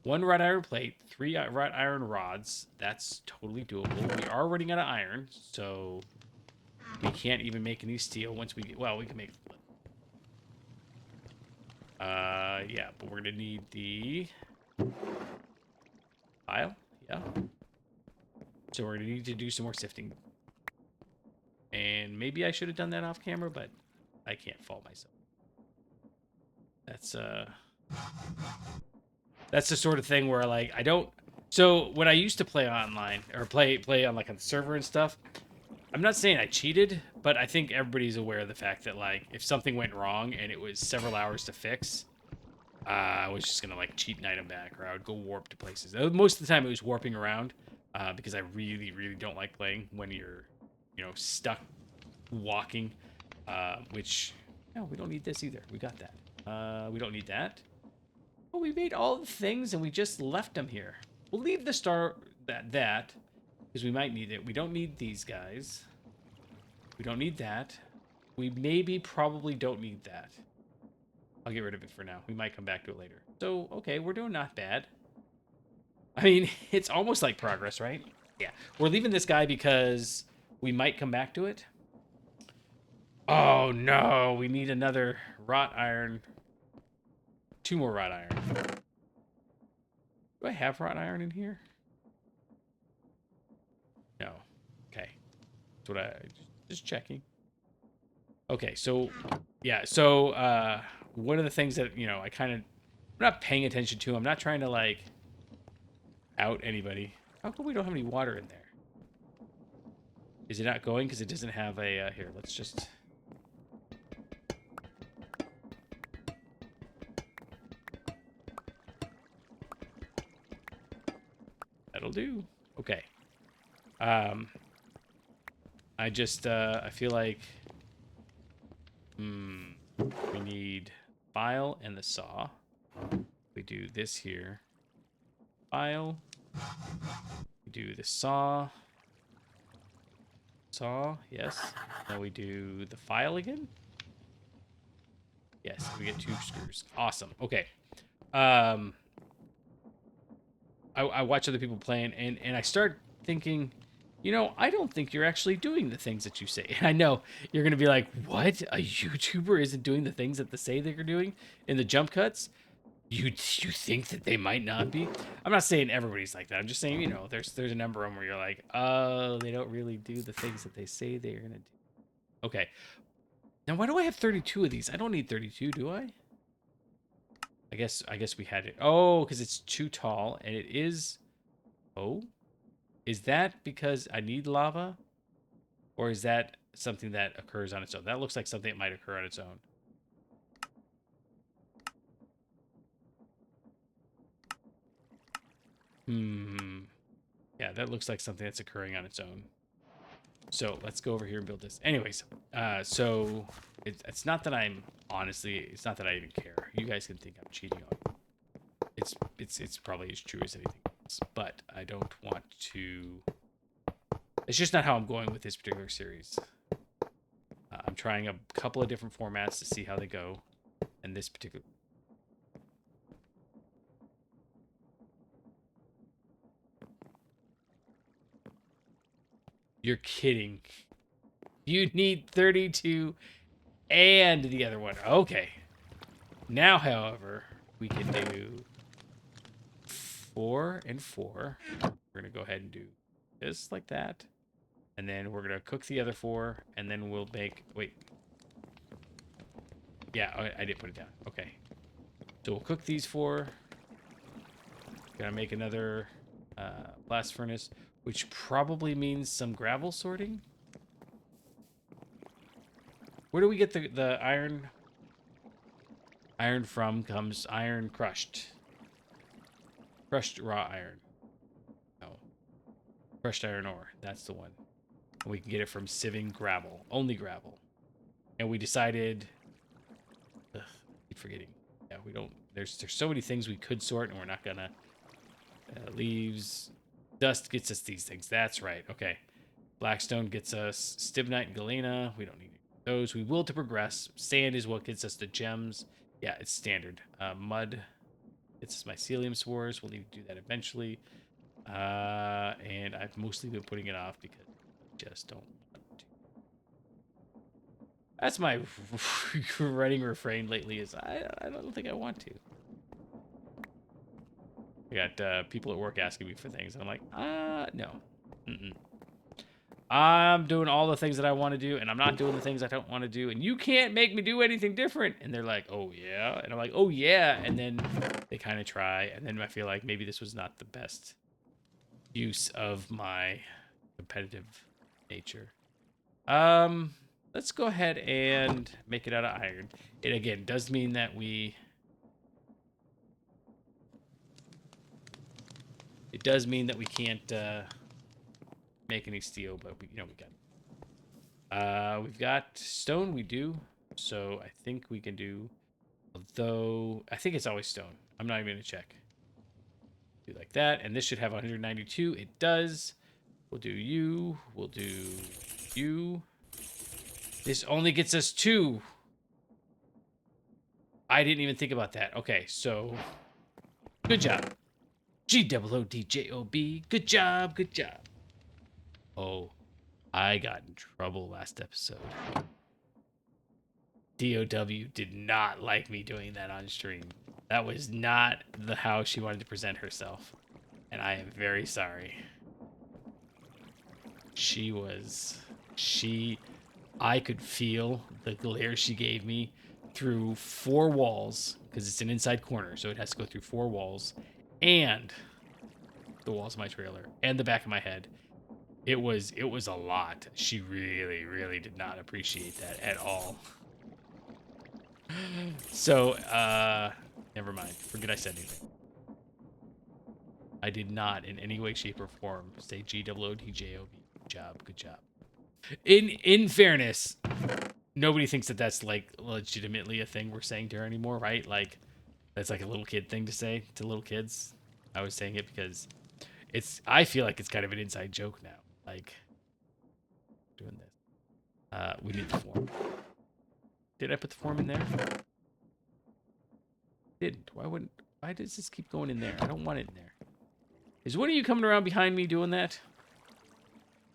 1 wrought iron plate, 3 wrought iron rods. That's totally doable. We are running out of iron, so we can't even make any steel once we get. Well, we can make. Yeah, but we're gonna need the file. Yeah. So we're gonna need to do some more sifting. And maybe I should have done that off camera, but I can't fault myself. That's the sort of thing where like I don't. So when I used to play online or play on like on the server and stuff, I'm not saying I cheated, but I think everybody's aware of the fact that like if something went wrong and it was several hours to fix, I was just gonna like cheat an item back, or I would go warp to places. Most of the time it was warping around, because I really don't like playing when you're, stuck walking. Which, no, we don't need this either. We got that. We don't need that. Oh, we made all the things and we just left them here. We'll leave the star that because we might need it. We don't need these guys. We don't need that. We probably don't need that. I'll get rid of it for now. We might come back to it later. So, okay, we're doing not bad. I mean, it's almost like progress, right? Yeah. We're leaving this guy because we might come back to it. Oh, no. We need another wrought iron. 2 more wrought iron. Do I have wrought iron in here? No. Okay. That's what I... Just checking. Okay, so... Yeah, so, one of the things that, I kind of... I'm not paying attention to. I'm not trying to, like... out anybody. How come we don't have any water in there? Is it not going because it doesn't have a... here, let's just... That'll do. Okay. I just, I feel like... we need file and the saw. We do this here. File. We do the saw. Saw, yes. Now we do the file again. Yes, we get 2 screws. Awesome. Okay. I watch other people playing, and I start thinking, I don't think you're actually doing the things that you say. And I know you're going to be like, what? A YouTuber isn't doing the things that they say they're doing in the jump cuts? You think that they might not be? I'm not saying everybody's like that. I'm just saying, there's a number of them where you're like, oh, they don't really do the things that they say they're going to do. Okay. Now, why do I have 32 of these? I don't need 32, do I? I guess we had it. Oh, because it's too tall, and it is... Oh? Is that because I need lava? Or is that something that occurs on its own? That looks like something that might occur on its own. Yeah, that looks like something that's occurring on its own. So let's go over here and build this. Anyways, so it's not that I'm honestly, it's not that I even care. You guys can think I'm cheating on you. It's probably as true as anything else, but I don't want to. It's just not how I'm going with this particular series. I'm trying a couple of different formats to see how they go, and this particular. You're kidding. You need 32 and the other one. Okay. Now, however, we can do 4 and 4. We're going to go ahead and do this like that. And then we're going to cook the other 4. And then we'll make... Wait. Yeah, I did put it down. Okay. So we'll cook these 4. Going to make another blast furnace, which probably means some gravel sorting. Where do we get the iron? Iron from comes iron crushed. Crushed raw iron. No. Crushed iron ore. That's the one. And we can get it from sieving gravel. Only gravel. And we decided... Ugh, I keep forgetting. Yeah, we don't... There's so many things we could sort, and we're not gonna... leaves... Dust gets us these things. That's right. Okay. Blackstone gets us stibnite and galena. We don't need those. We will to progress. Sand is what gets us the gems. Yeah, it's standard. Mud gets us mycelium spores. We'll need to do that eventually. And I've mostly been putting it off because I just don't want to. That's my running refrain lately is I don't think I want to. I got people at work asking me for things, and I'm like, no. I'm doing all the things that I want to do, and I'm not doing the things I don't want to do, and you can't make me do anything different. And they're like, oh, yeah? And I'm like, oh, yeah. And then they kind of try, and then I feel like maybe this was not the best use of my competitive nature. Let's go ahead and make it out of iron. It, again, does mean that we... It does mean that we can't make any steel, but we got it. We've got stone, we do. So I think we can do, although I think it's always stone. I'm not even gonna check. Do like that, and this should have 192. It does. We'll do you. We'll do you. This only gets us 2. I didn't even think about that. Okay, so good job. GOODJOB. Good job. Good job. Oh, I got in trouble last episode. DOW did not like me doing that on stream. That was not how she wanted to present herself. And I am very sorry. I could feel the glare she gave me through 4 walls, because it's an inside corner, so it has to go through 4 walls, and the walls of my trailer, and the back of my head. It was a lot. She really, really did not appreciate that at all. So, never mind. Forget I said anything. I did not in any way, shape, or form say GOODJOB. Good job. Good job. In fairness, nobody thinks that that's like legitimately a thing we're saying to her anymore, right? Like, that's like a little kid thing to say to little kids. I was saying it because I feel like it's kind of an inside joke now. Like, doing this. We need the form. Did I put the form in there? Didn't. Why does this keep going in there? I don't want it in there. Is one of you coming around behind me doing that?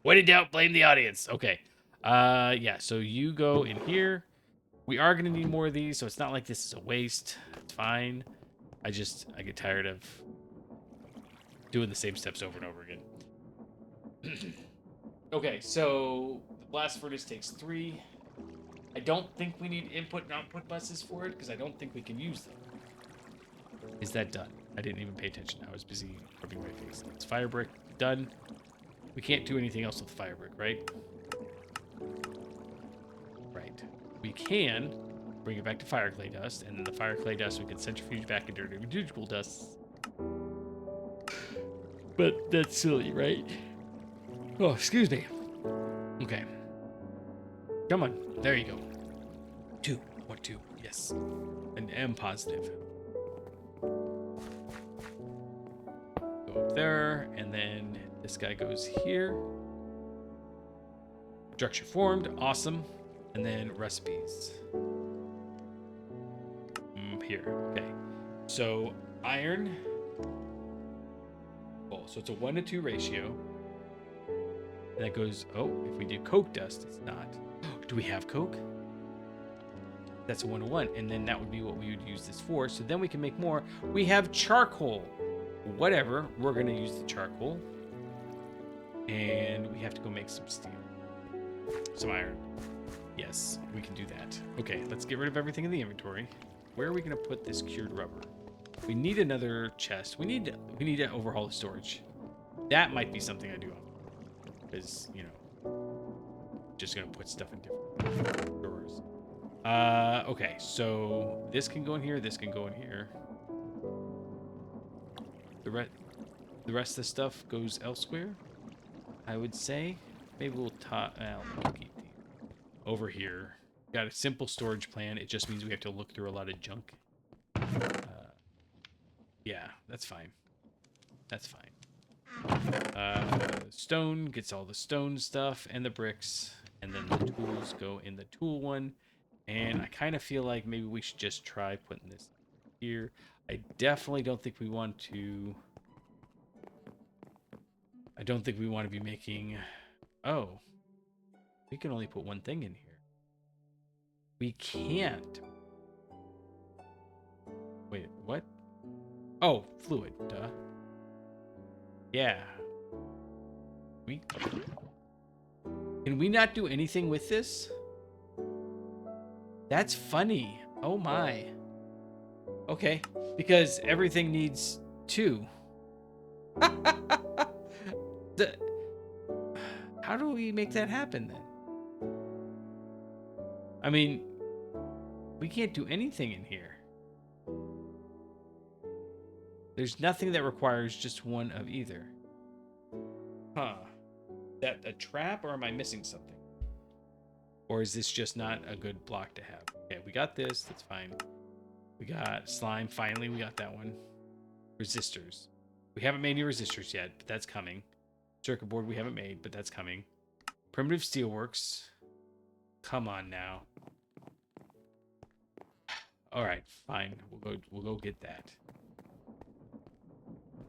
When in doubt, blame the audience. Okay. Yeah, so you go in here. We are going to need more of these, so it's not like this is a waste. It's fine. I get tired of doing the same steps over and over again. Okay, so the blast furnace takes 3. I don't think we need input and output buses for it, because I don't think we can use them. Is that done? I didn't even pay attention. I was busy rubbing my face. It's fire brick. Done. We can't do anything else with the fire brick, right? Right. We can bring it back to fire clay dust, and then the fire clay dust we can centrifuge back into individual dusts. But that's silly, right? Oh, excuse me. Okay. Come on. There you go. 2. 1, 2. Yes. An M positive. Go up there, and then this guy goes here. Structure formed. Awesome. And then recipes. Here. Okay. So iron. Oh, so it's a 1 to 2 ratio. And that goes. Oh, if we do coke dust, it's not. Do we have coke? That's a 1 to 1, and then that would be what we would use this for. So then we can make more. We have charcoal. Whatever. We're gonna use the charcoal, and we have to go make some steel, some iron. Yes, we can do that. Okay, let's get rid of everything in the inventory. Where are we gonna put this cured rubber? We need another chest. We need to overhaul the storage. That might be something I do, because you know, just gonna put stuff in different drawers. Okay, so this can go in here. This can go in here. The rest of the stuff goes elsewhere, I would say. Maybe we'll keep these over here. Got a simple storage plan. It just means we have to look through a lot of junk. Yeah, that's fine. That's fine. Stone gets all the stone stuff and the bricks, and then the tools go in the tool one. And I kind of feel like maybe we should just try putting this here. I definitely don't think we want to... I don't think we want to be making... Oh. We can only put one thing in here. We can't. Wait, what? Oh, fluid. Duh. Yeah. Can we not do anything with this? That's funny. Oh my. Okay, because everything needs 2. How do we make that happen then? I mean, we can't do anything in here. There's nothing that requires just one of either. Huh. Is that a trap, or am I missing something? Or is this just not a good block to have? Okay, we got this. That's fine. We got slime. Finally, we got that one. Resistors. We haven't made any resistors yet, but that's coming. Circuit board we haven't made, but that's coming. Primitive steelworks. Come on now. All right, fine. We'll go get that.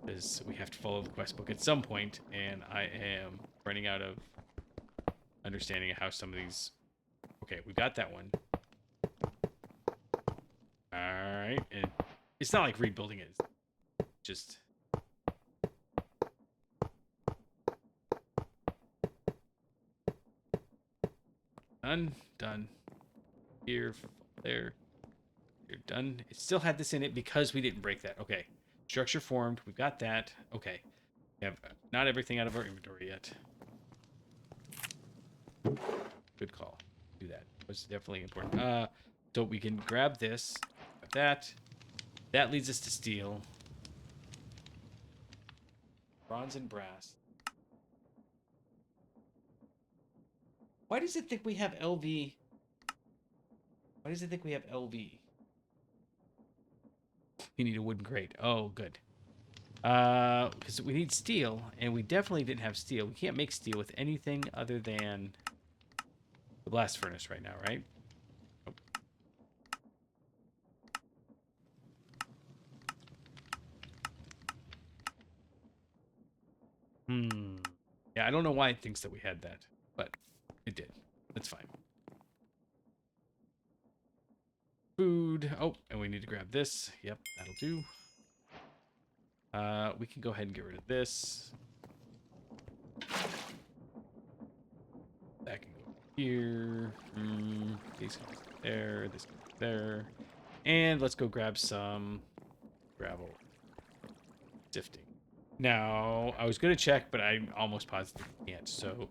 Because we have to follow the quest book at some point, and I am running out of understanding of how some of these... Okay, we got that one. Alright, and it's not like rebuilding it. It's just... Done. Here, there. You're done. It still had this in it because we didn't break that. Okay. Structure formed. We've got that. Okay. We have not everything out of our inventory yet. Good call. Do that. It's definitely important. So we can grab this. Grab that. That leads us to steel. Bronze and brass. Why does it think we have LV? Why does it think we have LV? We need a wooden crate. Oh, good. Because we need steel, and we definitely didn't have steel. We can't make steel with anything other than the blast furnace right now, right? Nope. Yeah, I don't know why it thinks that we had that, but it did. That's fine. Food. Oh, and we need to grab this. Yep, that'll do. We can go ahead and get rid of this. That can go here. These can go there. This can go there. And let's go grab some gravel. Sifting. Now, I was going to check, but I'm almost positive we can't, so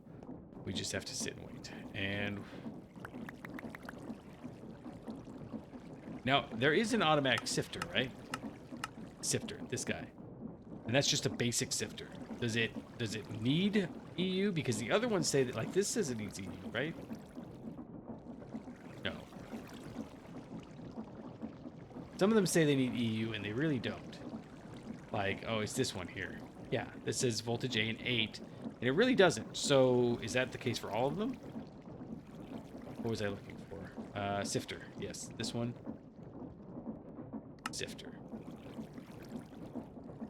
we just have to sit and wait. And now, there is an automatic sifter, right? Sifter, this guy. And that's just a basic sifter. Does it does it need EU? Because the other ones say that, like, this says it needs EU, right? No. Some of them say they need EU, and they really don't. Like, oh, it's this one here. Yeah, this says voltage A and 8, and it really doesn't. So, is that the case for all of them? What was I looking for? Sifter. Yes, this one. Sifter.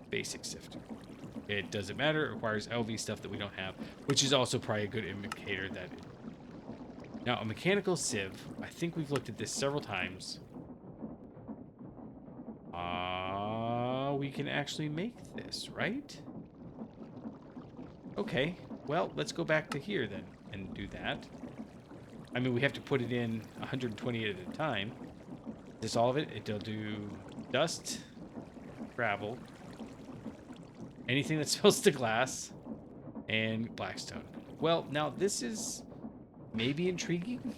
Basic sifter. It doesn't matter. It requires LV stuff that we don't have, which is also probably a good indicator that... Now, a mechanical sieve. I think we've looked at this several times. We can actually make this, right? Okay. Well, let's go back to here then and do that. I mean, we have to put it in 128 at a time. Is this all of it? It'll do dust, gravel, anything that spills to glass, and blackstone. Well, now this is maybe intriguing,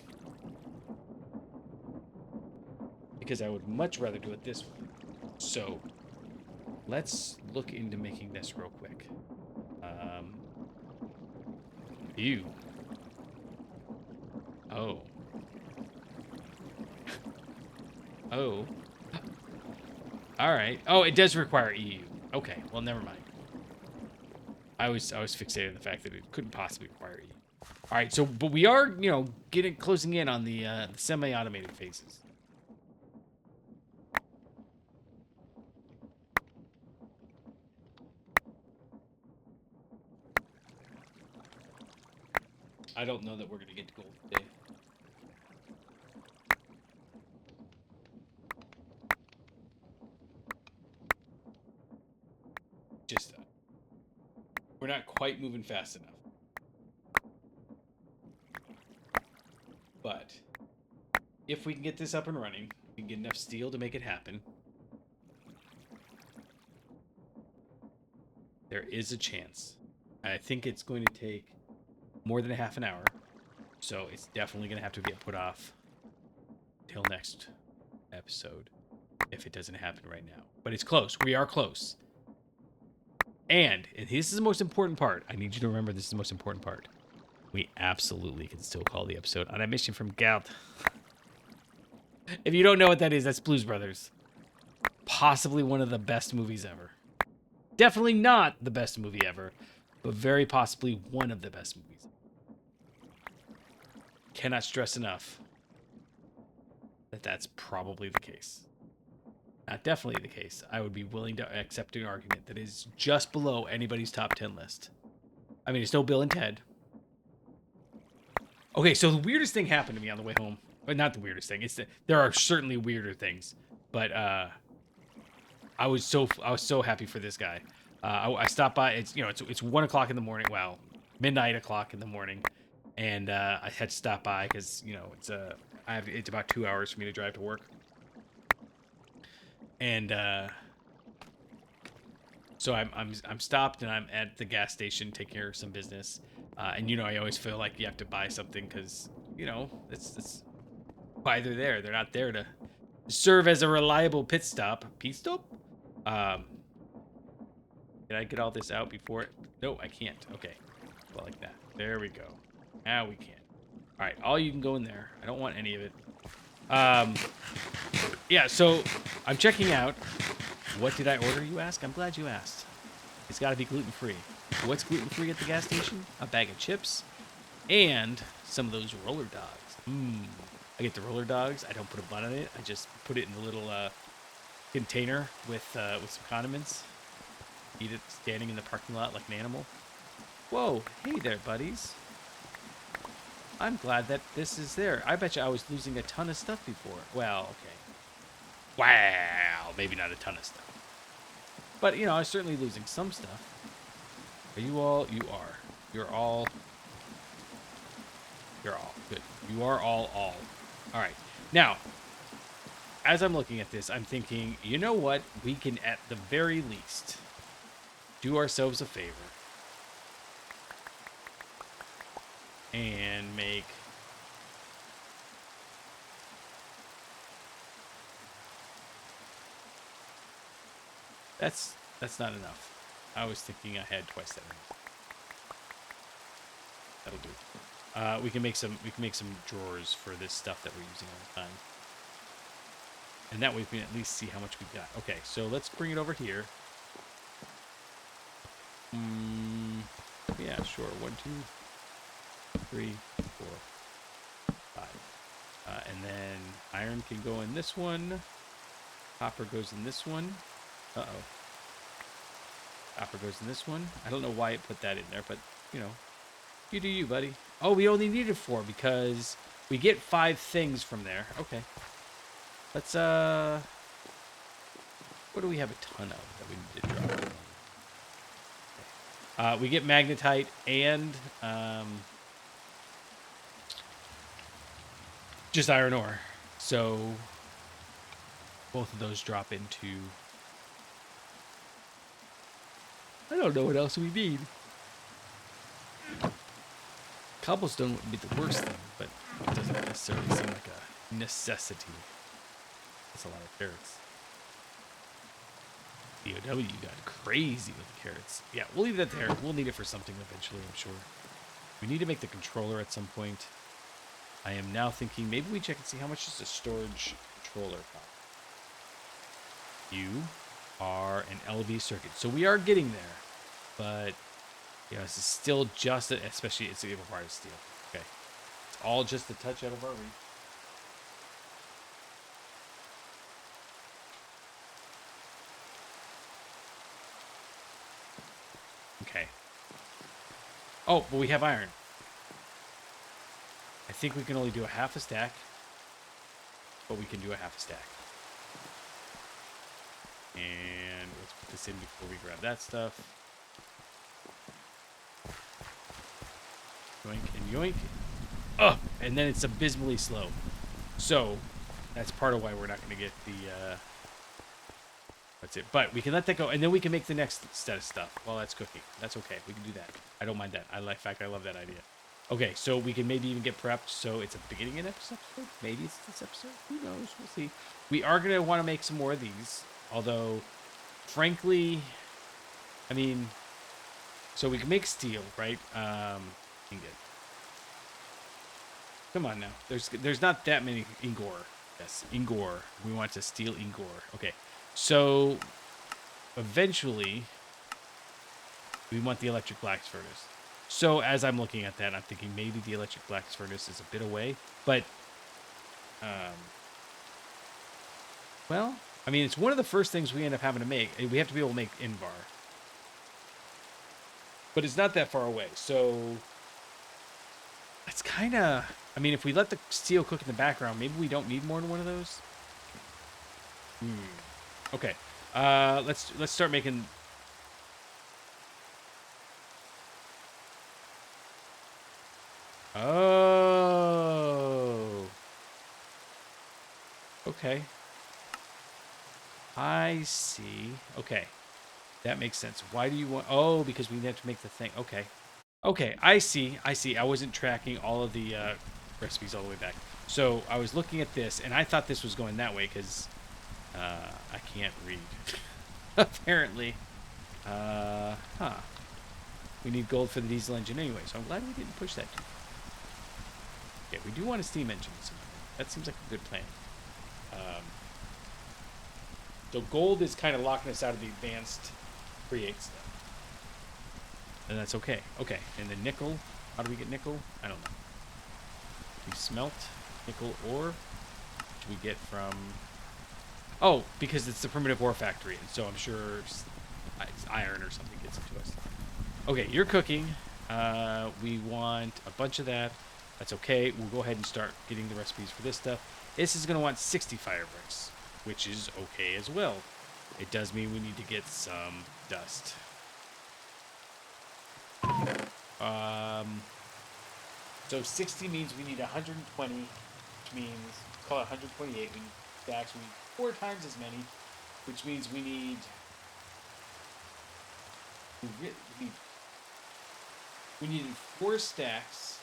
because I would much rather do it this way. So let's look into making this real quick. Ew. Oh. Oh. All right. Oh, it does require EU. Okay. Well, never mind. I was fixated on the fact that it couldn't possibly require EU. All right. So, but we are, you know, closing in on the semi-automated phases. I don't know that we're gonna get to gold today. Just we're not quite moving fast enough. But if we can get this up and running, we can get enough steel to make it happen. There is a chance. I think it's going to take more than a half an hour. So it's definitely going to have to get put off till next episode if it doesn't happen right now. But it's close. We are close. And this is the most important part. I need you to remember this is the most important part. We absolutely can still call the episode On a Mission from Galt. If you don't know what that is, that's Blues Brothers. Possibly one of the best movies ever. Definitely not the best movie ever, but very possibly one of the best movies. Cannot stress enough that that's probably the case. Not definitely the case. I would be willing to accept an argument that is just below anybody's top 10 list. I mean, it's no Bill and Ted. Okay, so the weirdest thing happened to me on the way home. But not the weirdest thing. There are certainly weirder things, but I was so happy for this guy. I stopped by. It's 1 o'clock in the morning. Wow, midnight o'clock in the morning, and I had to stop by because it's about 2 hours for me to drive to work, and so I'm stopped and I'm at the gas station taking care of some business, and I always feel like you have to buy something because it's why they're there. They're not there to serve as a reliable pit stop. Pit stop? Did I get all this out before it? No, I can't. Okay. Well, like that. There we go. Now we can. All right. All you can go in there. I don't want any of it. Yeah, so I'm checking out. What did I order, you ask? I'm glad you asked. It's got to be gluten-free. What's gluten-free at the gas station? A bag of chips and some of those roller dogs. I get the roller dogs. I don't put a bun on it. I just put it in the little container with some condiments. Eat it standing in the parking lot like an animal. Whoa, hey there, buddies. I'm glad that this is there. I bet you I was losing a ton of stuff before. Well, okay. Wow, maybe not a ton of stuff. But, I was certainly losing some stuff. Are you all? You are. You're all. You're all. Good. You are all. All right. Now, as I'm looking at this, I'm thinking, you know what? We can, at the very least, do ourselves a favor and make that's not enough. I was thinking I had twice that many. That'll do. We can make some drawers for this stuff that we're using all the time. And that way we can at least see how much we've got. Okay, so let's bring it over here. Yeah, sure. 1, 2, 3, 4, 5. And then iron can go in this one. Copper goes in this one. Uh-oh. Copper goes in this one. I don't know why it put that in there, but, you know. You do you, buddy. Oh, we only needed 4 because we get 5 things from there. Okay. Let's, what do we have a ton of that we need to drop? Okay. We get magnetite and, just iron ore. So, both of those drop into... I don't know what else we need. Cobblestone wouldn't be the worst thing, but it doesn't necessarily seem like a necessity. That's a lot of carrots. DOW got crazy with the carrots. Yeah, we'll leave that there. We'll need it for something eventually, I'm sure. We need to make the controller at some point. I am now thinking maybe we check and see how much does a storage controller cost. You are an LV circuit. So we are getting there, but you know, this is still just, especially it requires steel. Okay. It's all just a touch out of our reach. Okay. Oh, but we have iron. I think we can only do a half a stack, but we can do a half a stack. And let's put this in before we grab that stuff. Yoink and yoink. Oh, and then it's abysmally slow. So that's part of why we're not going to get the... That's it. But we can let that go, and then we can make the next set of stuff while that's cooking. That's okay. We can do that. I don't mind that. In fact, I love that idea. Okay, so we can maybe even get prepped, so it's at the beginning of this episode. Maybe it's this episode. Who knows? We'll see. We are going to want to make some more of these, although, frankly, I mean, so we can make steel, right? Ingot. Come on now. There's not that many Ingor. Yes, Ingor. We want to steal Ingor. Okay. So, eventually, we want the electric blast furnace. So, as I'm looking at that, I'm thinking maybe the electric blast furnace is a bit away. But, well, I mean, it's one of the first things we end up having to make. We have to be able to make Invar. But it's not that far away. So, it's kind of... I mean, if we let the steel cook in the background, maybe we don't need more than one of those. Okay, let's start making. Oh, okay. I see. Okay, that makes sense. Why do you want? Oh, because we have to make the thing. Okay, okay. I see. I see. I wasn't tracking all of the recipes all the way back. So I was looking at this, and I thought this was going that way because. I can't read. Apparently. We need gold for the diesel engine anyway, so I'm glad we didn't push that too far. Okay, we do want a steam engine. So that seems like a good plan. So gold is kind of locking us out of the advanced create stuff. And that's okay. Okay, and then nickel. How do we get nickel? I don't know. We smelt nickel ore. Which we get from... Oh, because it's the primitive ore factory, and so I'm sure it's iron or something gets it to us. Okay, you're cooking. We want a bunch of that. That's okay. We'll go ahead and start getting the recipes for this stuff. This is going to want 60 fire bricks, which is okay as well. It does mean we need to get some dust. So 60 means we need 120, which means, call it 128. We need stacks. We need 4 times as many, which means we need we needed 4 stacks.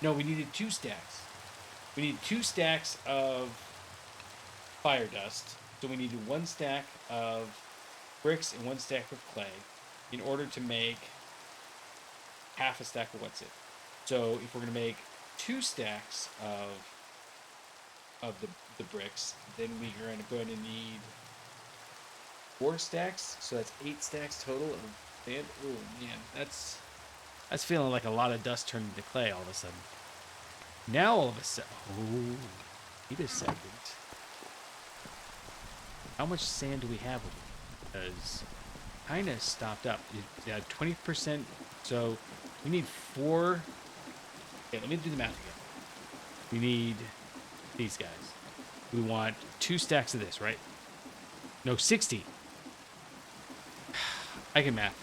No, we needed 2 stacks. We need 2 stacks of fire dust. So we needed 1 stack of bricks and 1 stack of clay in order to make half a stack of what's it. So if we're going to make 2 stacks of the bricks, then we are going to need 4 stacks. So that's 8 stacks total of sand. Oh man, that's feeling like a lot of dust turned into clay all of a sudden. Now all of a sudden, oh, wait a second. How much sand do we have? Because kind of stopped up. Yeah, 20%. So we need 4. Okay, let me do the math again. We need these guys. We want 2 stacks of this, right? No, 60. I can math.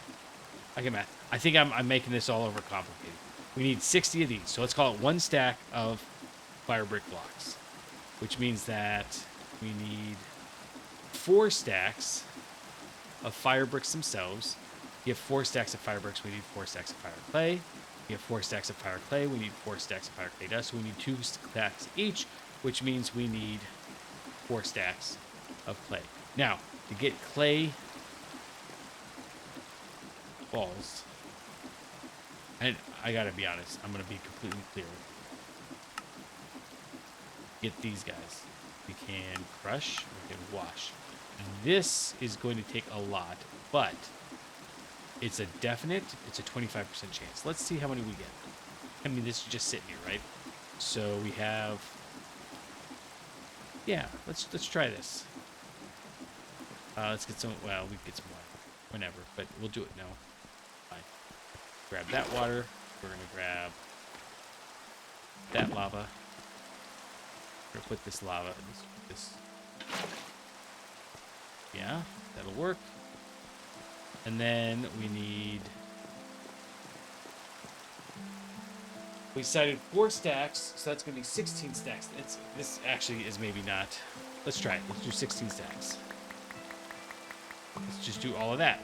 I think I'm making this all overcomplicated. We need 60 of these. So let's call it 1 stack of fire brick blocks, which means that we need 4 stacks of fire bricks themselves. You have 4 stacks of fire bricks, we need 4 stacks of fire clay. You have 4 stacks of fire clay, we need 4 stacks of fire clay dust. So we need 2 stacks each, which means we need 4 stacks of clay. Now, to get clay balls, and I gotta be honest, I'm gonna be completely clear. Get these guys. We can crush, we can wash. This is going to take a lot, but it's a 25% chance. Let's see how many we get. I mean, this is just sitting here, right? So we have, yeah, let's try this. Let's get some, well, we can get some water, whenever, but we'll do it now. Fine. Grab that water. We're gonna grab that lava. We're gonna put this lava, this. Yeah, that'll work. And then we need, we decided 4 stacks, so that's going to be 16 stacks. This actually is maybe not. Let's try it. Let's do 16 stacks. Let's just do all of that.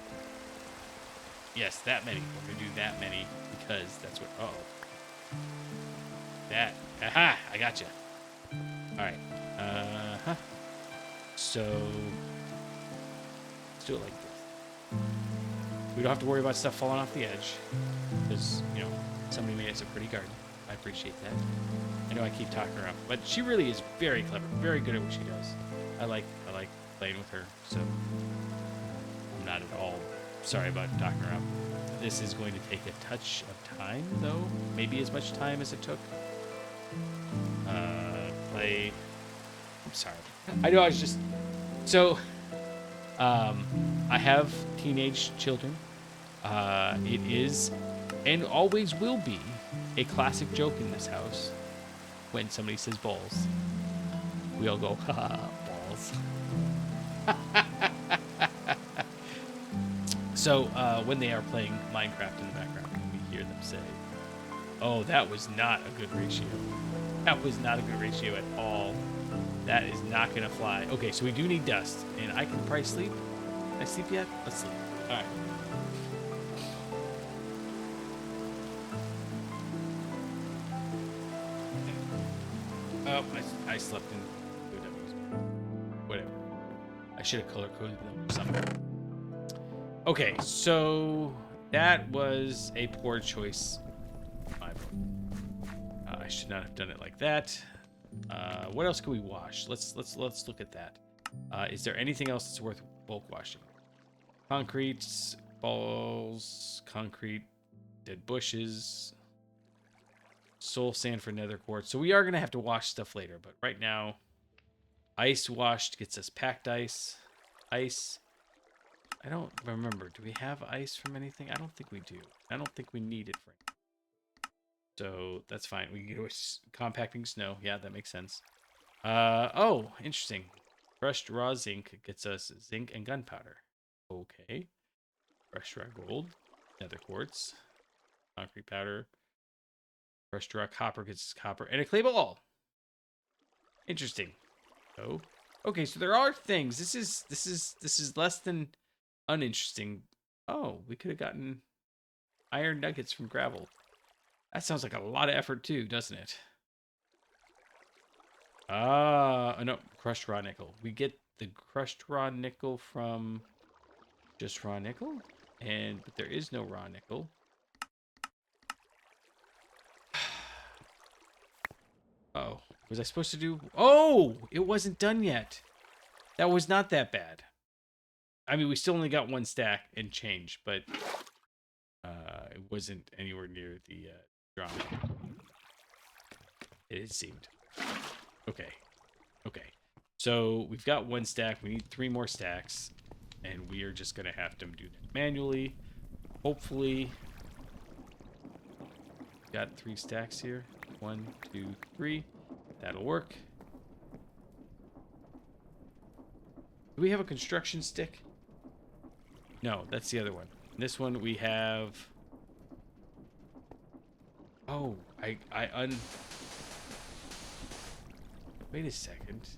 Yes, that many. We're going to do that many because that's what, uh-oh. That, aha, I gotcha. All right. So, let's do it like this. We don't have to worry about stuff falling off the edge because, you know, somebody made us a pretty garden. I appreciate that. I know I keep talking her up, but she really is very clever, very good at what she does. I like playing with her, so I'm not at all sorry about talking her up. This is going to take a touch of time, though. Maybe as much time as it took. Play. I'm sorry. I know I was just... So, I have teenage children. It is, and always will be, a classic joke in this house when somebody says balls. We all go, haha, balls. So, when they are playing Minecraft in the background, we hear them say, oh, that was not a good ratio. That was not a good ratio at all. That is not going to fly. Okay, so we do need dust, and I can probably sleep. Can I sleep yet? Let's sleep. All right. Oh, I slept in. Whatever. I should have color coded them or something. Okay, so that was a poor choice. My vote. I should not have done it like that. What else can we wash? Let's look at that. Is there anything else that's worth bulk washing? Concrete, balls, concrete, dead bushes, soul sand for nether quartz. So we are gonna have to wash stuff later, but right now, ice washed gets us packed ice. Ice. I don't remember. Do we have ice from anything? I don't think we do. I don't think we need it for anything. So that's fine. We can go with compacting snow. Yeah, that makes sense. Oh, interesting. Crushed raw zinc gets us zinc and gunpowder. Okay. Crushed raw gold, nether quartz, concrete powder. Crushed raw copper gets us copper and a clay ball. Interesting. Oh, okay. So there are things. This is less than uninteresting. Oh, we could have gotten iron nuggets from gravel. That sounds like a lot of effort too, doesn't it? No, crushed raw nickel. We get the crushed raw nickel from just raw nickel, but there is no raw nickel. Oh, was I supposed to do? Oh, it wasn't done yet. That was not that bad. I mean, we still only got one stack and change, but it wasn't anywhere near the drama. It seemed. Okay. Okay. So we've got one stack. We need 3 more stacks. And we are just going to have to do that manually. Hopefully. Got 3 stacks here. 1, 2, 3. That'll work. Do we have a construction stick? No, that's the other one. This one we have... Oh, Wait a second.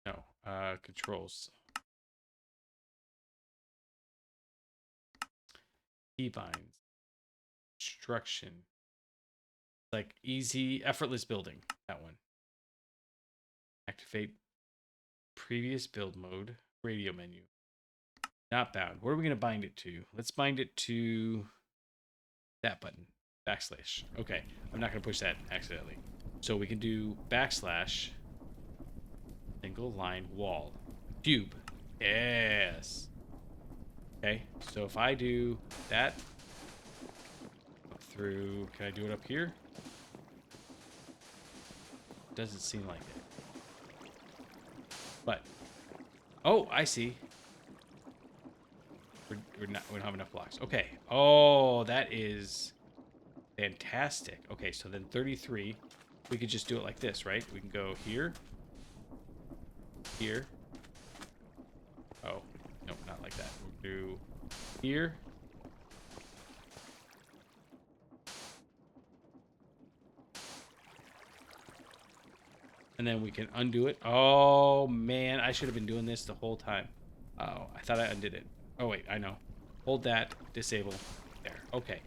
No, controls. Keybinds. Construction. Like easy, effortless building. That one. Activate previous build mode. Radio menu. Not bound. What are we going to bind it to? Let's bind it to that button. Backslash. Okay. I'm not going to push that accidentally. So we can do backslash. Single line wall. Cube. Yes. Okay. So if I do that up through, can I do it up here? Doesn't seem like it. But, oh, I see. We don't have enough blocks. Okay. Oh, that is fantastic. Okay, so then 33. We could just do it like this, right? We can go here. Here. Oh, no, not like that. We'll do here. And then we can undo it. Oh, man. I should have been doing this the whole time. Oh, I thought I undid it. Oh, wait. I know. Hold that. Disable. There. Okay.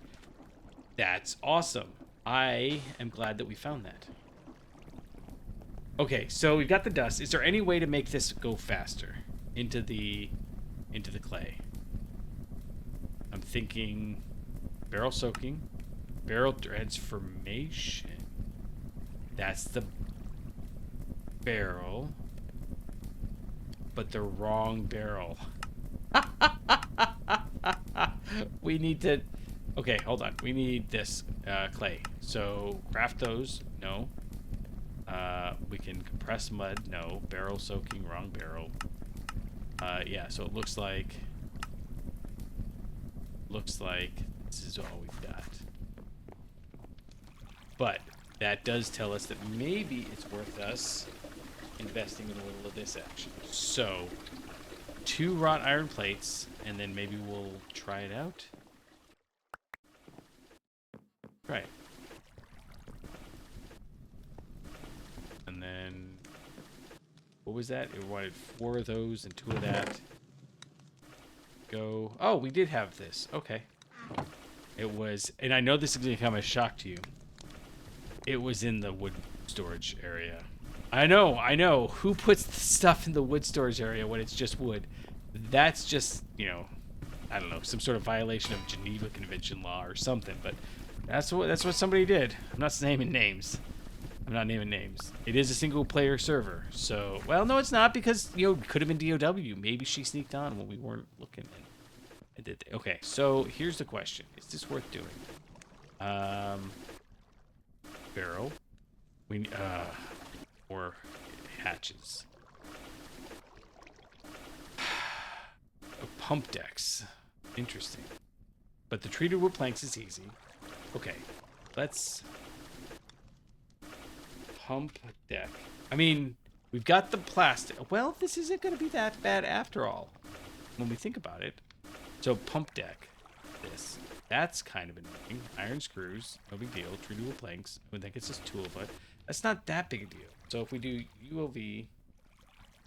That's awesome. I am glad that we found that. Okay, so we've got the dust. Is there any way to make this go faster into the clay? I'm thinking barrel soaking, barrel transformation. That's the barrel, but the wrong barrel. We need to... Okay, hold on. We need this clay. So, craft those. No. We can compress mud. No. Barrel soaking. Wrong barrel. Yeah, so it looks like... this is all we've got. But that does tell us that maybe it's worth us investing in a little of this action. So, 2 wrought iron plates, and then maybe we'll try it out. Right. And then, what was that? It wanted 4 of those and 2 of that. Go. Oh, we did have this. Okay. It was, and I know this is going to come as a shock to you. It was in the wood storage area. I know. Who puts the stuff in the wood storage area when it's just wood? That's just, you know, I don't know, some sort of violation of Geneva Convention law or something, but that's what somebody did. I'm not naming names. It is a single player server. So, well, no, it's not, because, you know, it could have been DOW. Maybe she sneaked on when we weren't looking. Okay, so here's the question. Is this worth doing? Barrel. Or hatches. Pump decks. Interesting. But the treated wood planks is easy. Okay, let's... Pump deck. I mean, we've got the plastic. Well, this isn't going to be that bad after all, when we think about it. So, pump deck. This. That's kind of annoying. Iron screws. No big deal. Treated wood planks. I think it's just 2 of it. That's not that big a deal. So, if we do UOV,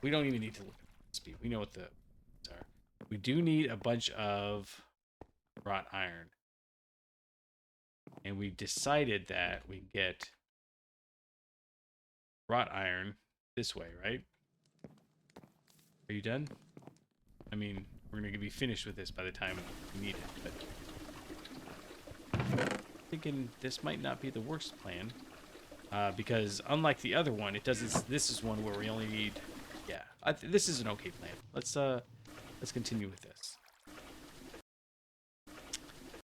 we don't even need to look at speed. We know what the are. We do need a bunch of wrought iron. And we decided that we get wrought iron this way, right? Are you done? I mean, we're going to be finished with this by the time we need it, but I'm thinking this might not be the worst plan, because unlike the other one, it doesn't. This is one where we only need. Yeah, this is an okay plan. Let's continue with this.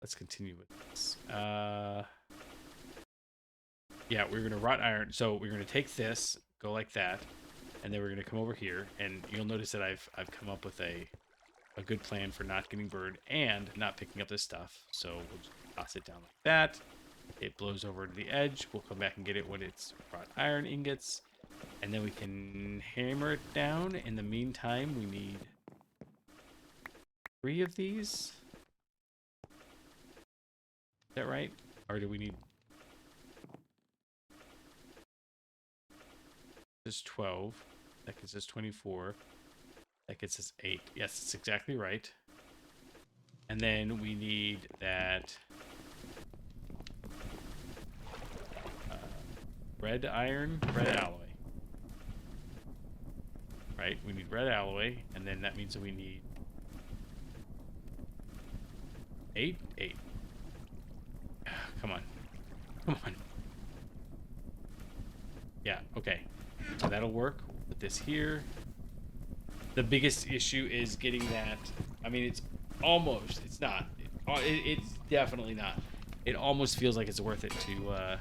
Let's continue with this. Yeah, we're gonna wrought iron. So we're gonna take this, go like that, and then we're gonna come over here, and you'll notice that I've come up with a good plan for not getting burned and not picking up this stuff. So we'll just toss it down like that. It blows over to the edge. We'll come back and get it when it's wrought iron ingots, and then we can hammer it down. In the meantime, we need 3 of these. Is that right? Or do we need... This is 12. That gets us 24. That gets us 8. Yes, that's exactly right. And then we need that... red iron, red alloy. Right? We need red alloy, and then that means that we need... 8? 8. Come on. Come on. Yeah, okay. So that'll work. Put this here. The biggest issue is getting that... I mean, it's almost... It's not. It's definitely not. It almost feels like it's worth it to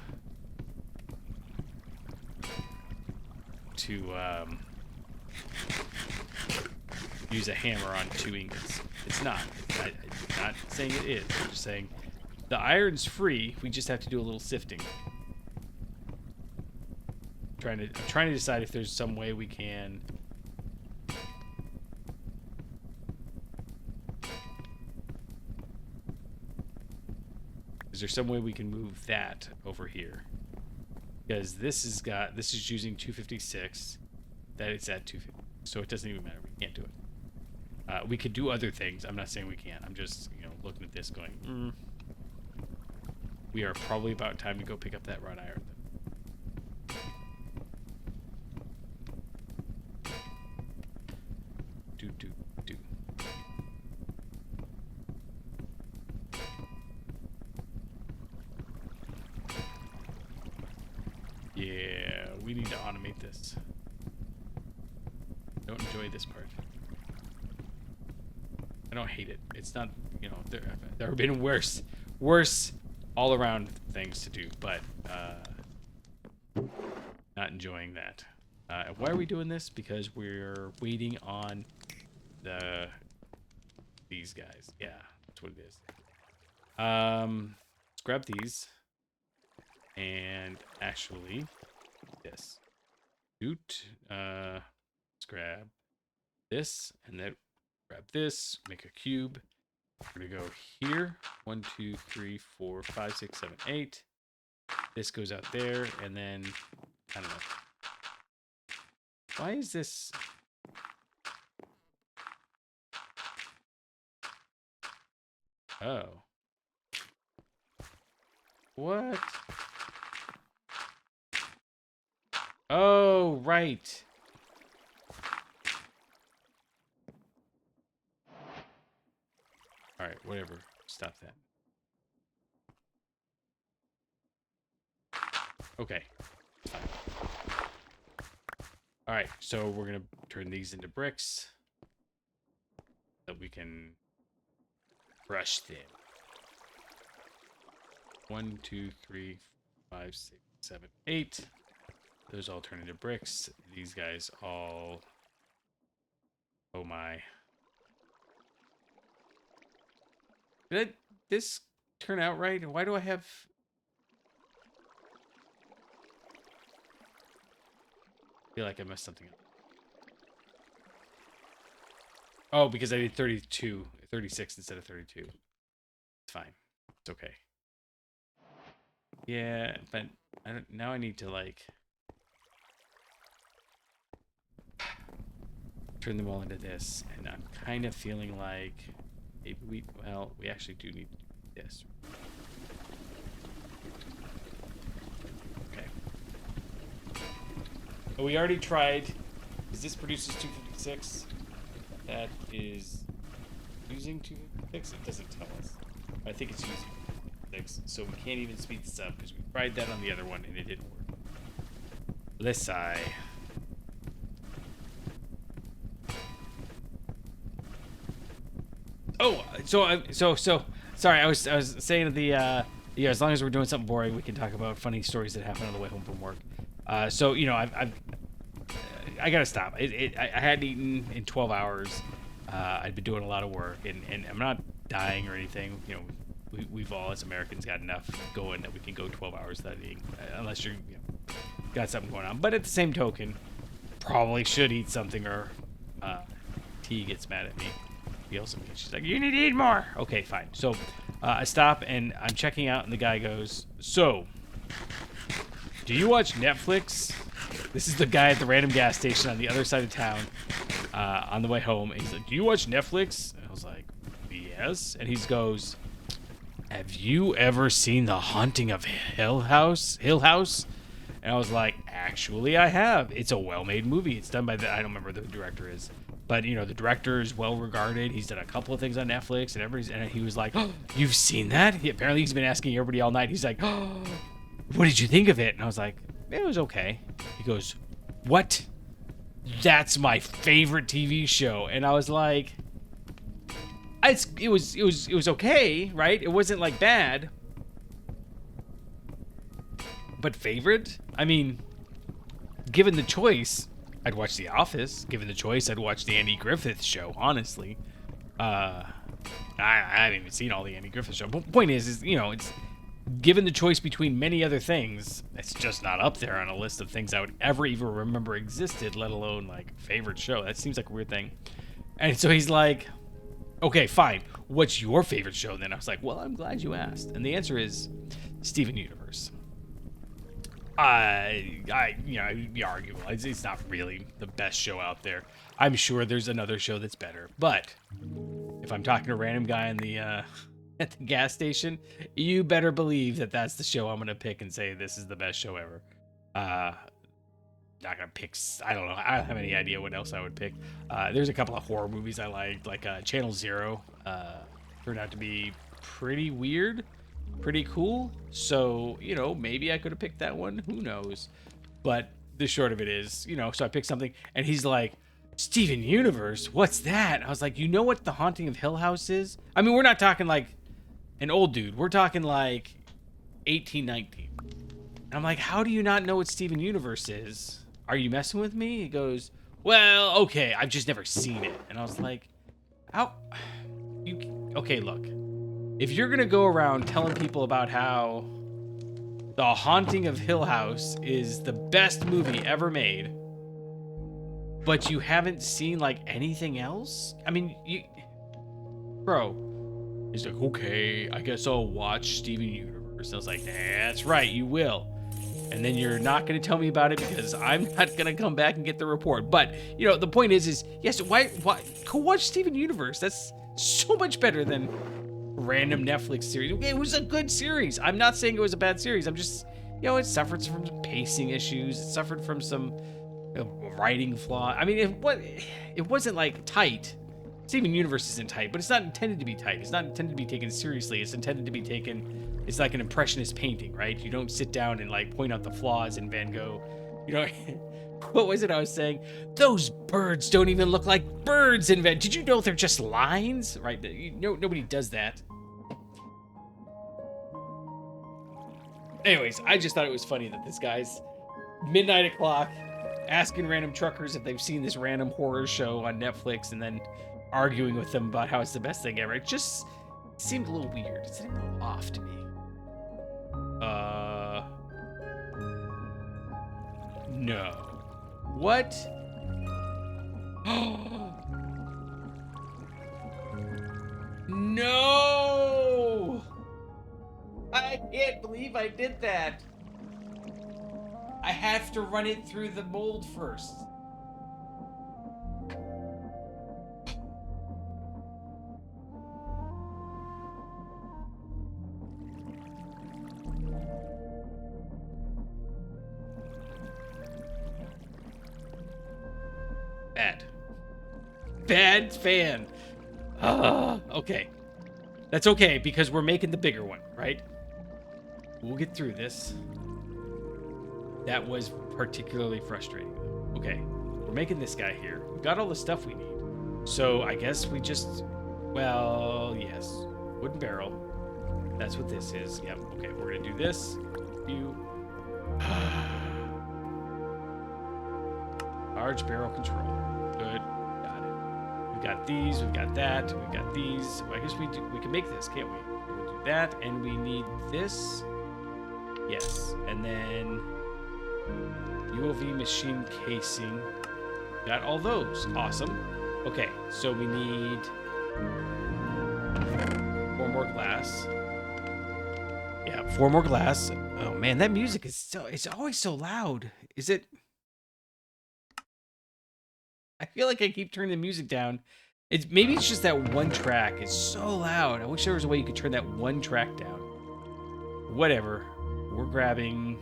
use a hammer on 2 ingots. It's not. I'm not saying it is. I'm just saying the iron's free. We just have to do a little sifting. I'm trying to decide if there's some way we can... Is there some way we can move that over here? Because this is using 256. That it's at 250. So it doesn't even matter. We can't do it. We could do other things. I'm not saying we can't. I'm just, looking at this going, We are probably about time to go pick up that wrought iron. Do. Yeah, we need to automate this. I don't enjoy this part. I don't hate it. It's not, there have been worse all around things to do, but not enjoying that. Why are we doing this? Because we're waiting on these guys. Yeah, that's what it is. Let's grab these. And actually, this. Let's grab this, and then grab this, make a cube. We're gonna go here. 1, 2, 3, 4, 5, 6, 7, 8. This goes out there, and then I don't know. Why is this? Oh. What? Oh, right. All right, whatever. Stop that. Okay. All right, so we're going to turn these into bricks so we can crush them. 1, 2, 3, 5, 6, 7, 8. Those all turn into bricks. These guys all... Oh my. Did this turn out right? Why do I have... I feel like I messed something up. Oh, because I did 36 instead of 32. It's fine. It's okay. Yeah, but now I need to, like... turn them all into this, and I'm kind of feeling like maybe we actually do need this. Okay. We already tried. Is this produces 256? That is using 256? It doesn't tell us. I think it's using 256, so we can't even speed this up because we tried that on the other one and it didn't work. Let's sigh. Oh, so sorry. I was saying the yeah. As long as we're doing something boring, we can talk about funny stories that happen on the way home from work. So you know, I gotta stop. I hadn't eaten in 12 hours. I'd been doing a lot of work, and I'm not dying or anything. You know, we've all as Americans got enough going that we can go 12 hours without eating, unless you're got something going on. But at the same token, probably should eat something, or T gets mad at me. Yells at me. She's like, "You need to eat more." Okay, fine. So I stop and I'm checking out, and the guy goes, "So, do you watch Netflix?" This is the guy at the random gas station on the other side of town on the way home. And he's like, "Do you watch Netflix?" And I was like, "Yes." And he goes, "Have you ever seen The Haunting of Hill House?" And I was like, "Actually, I have. It's a well-made movie. It's done by I don't remember who the director is. But, you know, the director is well-regarded. He's done a couple of things on Netflix, and he was like, "Oh, you've seen that?" Apparently, he's been asking everybody all night. He's like, "Oh, what did you think of it?" And I was like, "It was okay." He goes, "What? That's my favorite TV show." And I was like, it was okay, right? It wasn't like bad. But favorite? I mean, given the choice, I'd watch The Office. Given the choice, I'd watch the Andy Griffith Show, honestly. I haven't even seen all the Andy Griffith Show. But point is, you know, it's given the choice between many other things, it's just not up there on a list of things I would ever even remember existed, let alone, like, favorite show. That seems like a weird thing. And so he's like, "Okay, fine. What's your favorite show then?" I was like, "Well, I'm glad you asked." And the answer is Steven Universe. You know, it'd be arguable. It's not really the best show out there. I'm sure there's another show that's better. But if I'm talking to a random guy in the at the gas station, you better believe that that's the show I'm gonna pick and say this is the best show ever. Not gonna pick. I don't know. I don't have any idea what else I would pick. There's a couple of horror movies I liked, like Channel Zero. Turned out to be pretty weird. Pretty cool. So, you know, maybe I could have picked that one. Who knows? But the short of it is, you know, so I picked something, and he's like, "Steven Universe? What's that?" I was like, "You know what The Haunting of Hill House is?" I mean, we're not talking like an old dude. We're talking like 1819. And I'm like, "How do you not know what Steven Universe is? Are you messing with me?" He goes, "Well, okay, I've just never seen it." And I was like, "How? Okay, look. If you're gonna go around telling people about how The Haunting of Hill House is the best movie ever made, but you haven't seen like anything else, I mean, bro." He's like, "Okay, I guess I'll watch Steven Universe." I was like, "That's right, you will. And then you're not gonna tell me about it because I'm not gonna come back and get the report." But you know, the point is yes, why go watch Steven Universe? That's so much better than random Netflix series. It was a good series. I'm not saying it was a bad series. I'm just, you know, it suffered from some pacing issues. It suffered from some writing flaw. I mean, it wasn't like tight. Steven Universe isn't tight, but it's not intended to be tight. It's not intended to be taken seriously. It's intended to be taken. It's like an impressionist painting, right? You don't sit down and like point out the flaws in Van Gogh. You know, what was it I was saying? Those birds don't even look like birds in Van. Did you know they're just lines? Right? Nobody does that. Anyways, I just thought it was funny that this guy's midnight o'clock asking random truckers if they've seen this random horror show on Netflix and then arguing with them about how it's the best thing ever. It just seemed a little weird. It seemed a little off to me. No. What? No! I can't believe I did that. I have to run it through the mold first. Bad. Bad fan. Okay. That's okay, because we're making the bigger one, right? We'll get through this. That was particularly frustrating. Okay, we're making this guy here. We got all the stuff we need. So I guess we just... Well, yes. Wooden barrel. That's what this is. Yep. Okay, we're going to do this. Large barrel control. Good. Got it. We got these. We got that. We got these. I guess we can make this, can't we? We'll do that, and we need this. Yes, and then UOV machine casing. Got all those. Awesome. Okay, so we need 4 more glass. Yeah, 4 more glass. Oh man, that music is it's always so loud. Is it? I feel like I keep turning the music down. Maybe it's just that one track. It's so loud. I wish there was a way you could turn that one track down. Whatever. We're grabbing...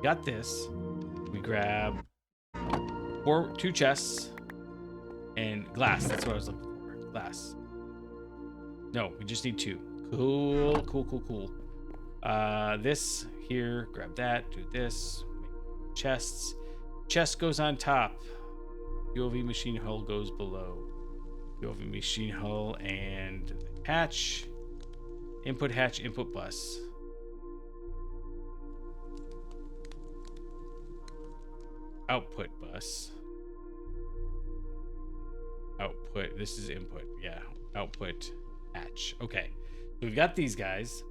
Got this. We grab 2 chests and glass. That's what I was looking for. Glass. No, we just need 2. Cool, cool, cool, cool. This here. Grab that. Do this. Make chests. Chest goes on top. UOV machine hull goes below. UOV machine hull and hatch. Input hatch, input bus. Output bus. Output. This is input. Yeah. Output hatch. Okay. So we've got these guys.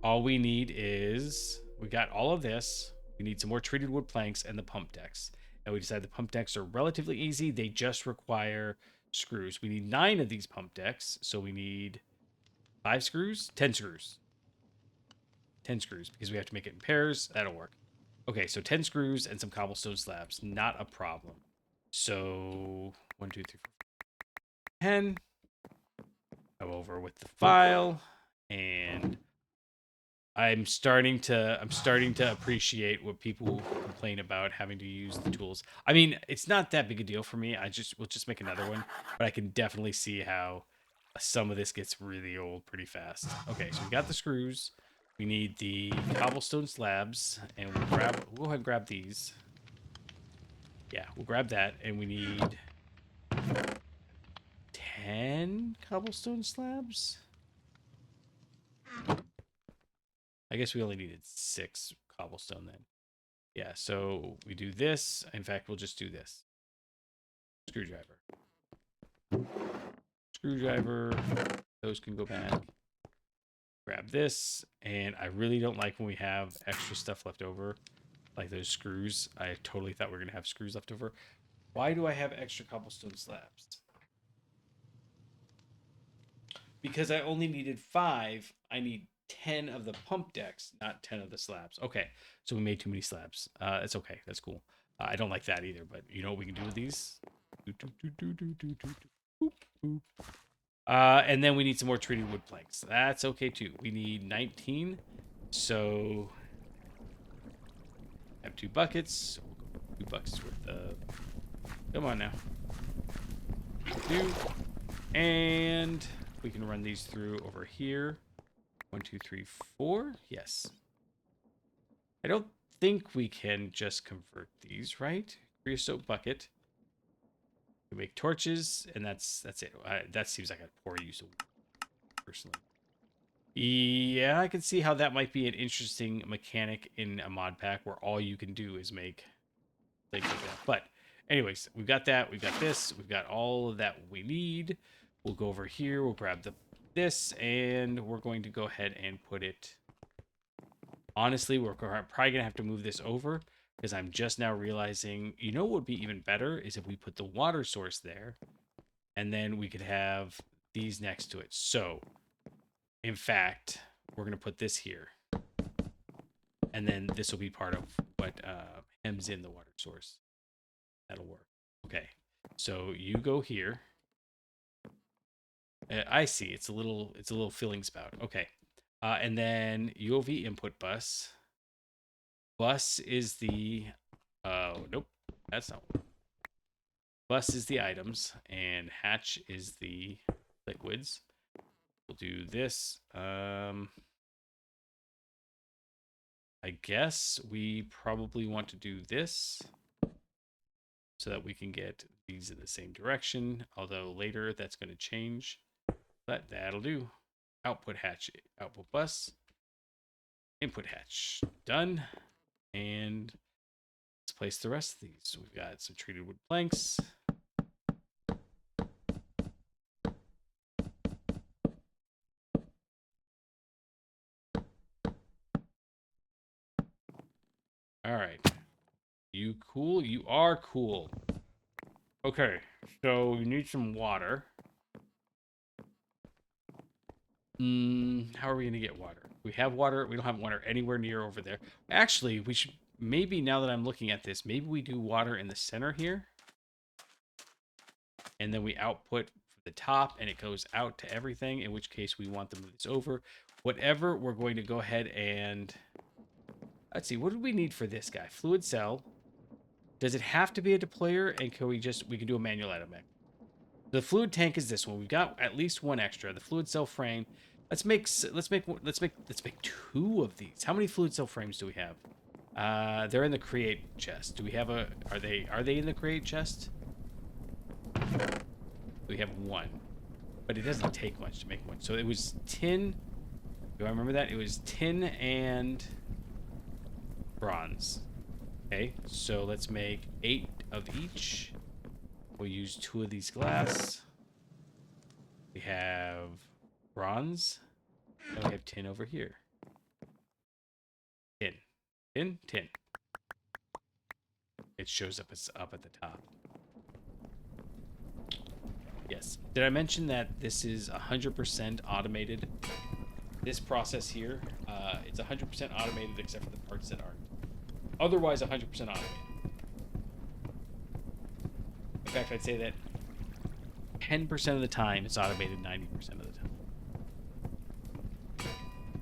All we need is... We got all of this. We need some more treated wood planks and the pump decks. And we decided the pump decks are relatively easy. They just require screws. We need 9 of these pump decks. So we need 5 screws? 10 screws. 10 screws, because we have to make it in pairs. That'll work. Okay, so 10 screws and some cobblestone slabs. Not a problem. So 1, 2, 3, 4, 10. Go over with the file, and I'm starting to appreciate what people complain about having to use the tools. I mean, it's not that big a deal for me. We'll just make another one, but I can definitely see how some of this gets really old pretty fast. Okay, so we got the screws. We need the cobblestone slabs, and we'll go ahead and grab these. Yeah, we'll grab that, and we need 10 cobblestone slabs. I guess we only needed 6 cobblestone then. Yeah, so we do this. In fact, we'll just do this. Screwdriver. Screwdriver. Those can go back. Grab this. And I really don't like when we have extra stuff left over. Like those screws. I totally thought we were going to have screws left over. Why do I have extra cobblestone slabs? Because I only needed 5. I need 10 of the pump decks, not 10 of the slabs. Okay, so we made too many slabs. It's okay. That's cool. I don't like that either, but you know what we can do with these? And then we need some more treated wood planks. That's okay too. We need 19. So I have 2 buckets. So we'll go 2 buckets worth of... Come on now. 2. And we can run these through over here. 1, 2, 3, 4. Yes. I don't think we can just convert these, right? Creosote bucket. We make torches, and that's it. That seems like a poor use of wood, personally. Yeah, I can see how that might be an interesting mechanic in a mod pack where all you can do is make things like that. But anyways, we've got that. We've got this. We've got all of that we need. We'll go over here. We'll grab this, and we're going to go ahead and put it... Honestly, we're probably going to have to move this over because I'm just now realizing, you know what would be even better is if we put the water source there, and then we could have these next to it. So, in fact, we're going to put this here, and then this will be part of what hems in the water source. That'll work. Okay, so you go here. I see. It's a little filling spout. Okay. And then UOV input bus. Bus is the... nope. That's not... Bus is the items, and hatch is the liquids. We'll do this. I guess we probably want to do this so that we can get these in the same direction, although later that's going to change, but that'll do. Output hatch, output bus, input hatch, done. And let's place the rest of these. So we've got some treated wood planks. All right. You cool? You are cool. Okay, so we need some water. How are we gonna get water? We have water. We don't have water anywhere near over there. Actually, we should maybe, now that I'm looking at this, maybe we do water in the center here. And then we output for the top and it goes out to everything, in which case we want to move this over. Whatever, we're going to go ahead and... Let's see, what do we need for this guy? Fluid cell. Does it have to be a deployer? And can we can do a manual item mech. The fluid tank is this one. We've got at least one extra. The fluid cell frame. Let's make 2 of these. How many fluid cell frames do we have? They're in the create chest. Do we have a... Are they in the create chest? We have 1. But it doesn't take much to make one. So it was tin. Do I remember that? It was tin and bronze. Okay, so let's make 8 of each. We'll use 2 of these glass. We have bronze. And we have tin over here. Tin. Tin. Tin. It shows up as up at the top. Yes. Did I mention that this is 100% automated? This process here, it's 100% automated except for the parts that aren't. Otherwise, 100% automated. In fact, I'd say that 10% of the time it's automated 90% of the time.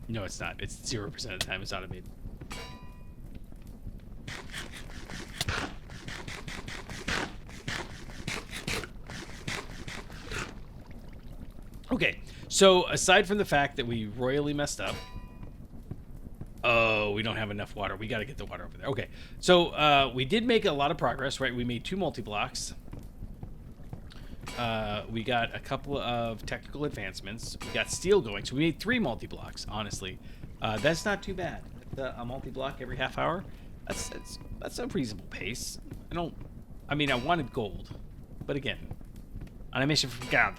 No, it's not. It's 0% of the time it's automated. Okay, so aside from the fact that we royally messed up, oh, we don't have enough water. We got to get the water over there. Okay, so we did make a lot of progress, right? We made 2 multi-blocks. We got a couple of technical advancements. We got steel going, so we made 3 multi-blocks, honestly. That's not too bad. A multi-block every half hour, that's a reasonable pace. I mean, I wanted gold, but again, on a mission from God.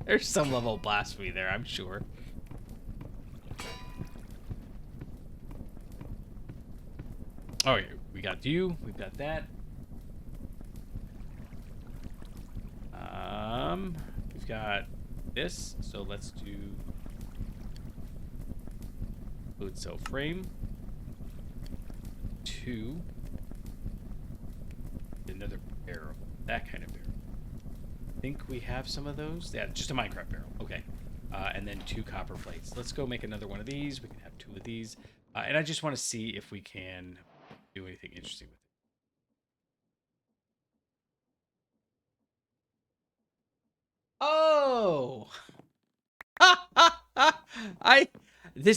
There's some level of blasphemy there, I'm sure. Oh, yeah, we got you. We've got that. We've got this. So let's do fluid cell frame. 2. Another barrel. That kind of barrel. I think we have some of those. Yeah, just a Minecraft barrel. Okay. And then 2 copper plates. Let's go make another one of these. We can have 2 of these. And I just want to see if we can do anything interesting with it. Oh!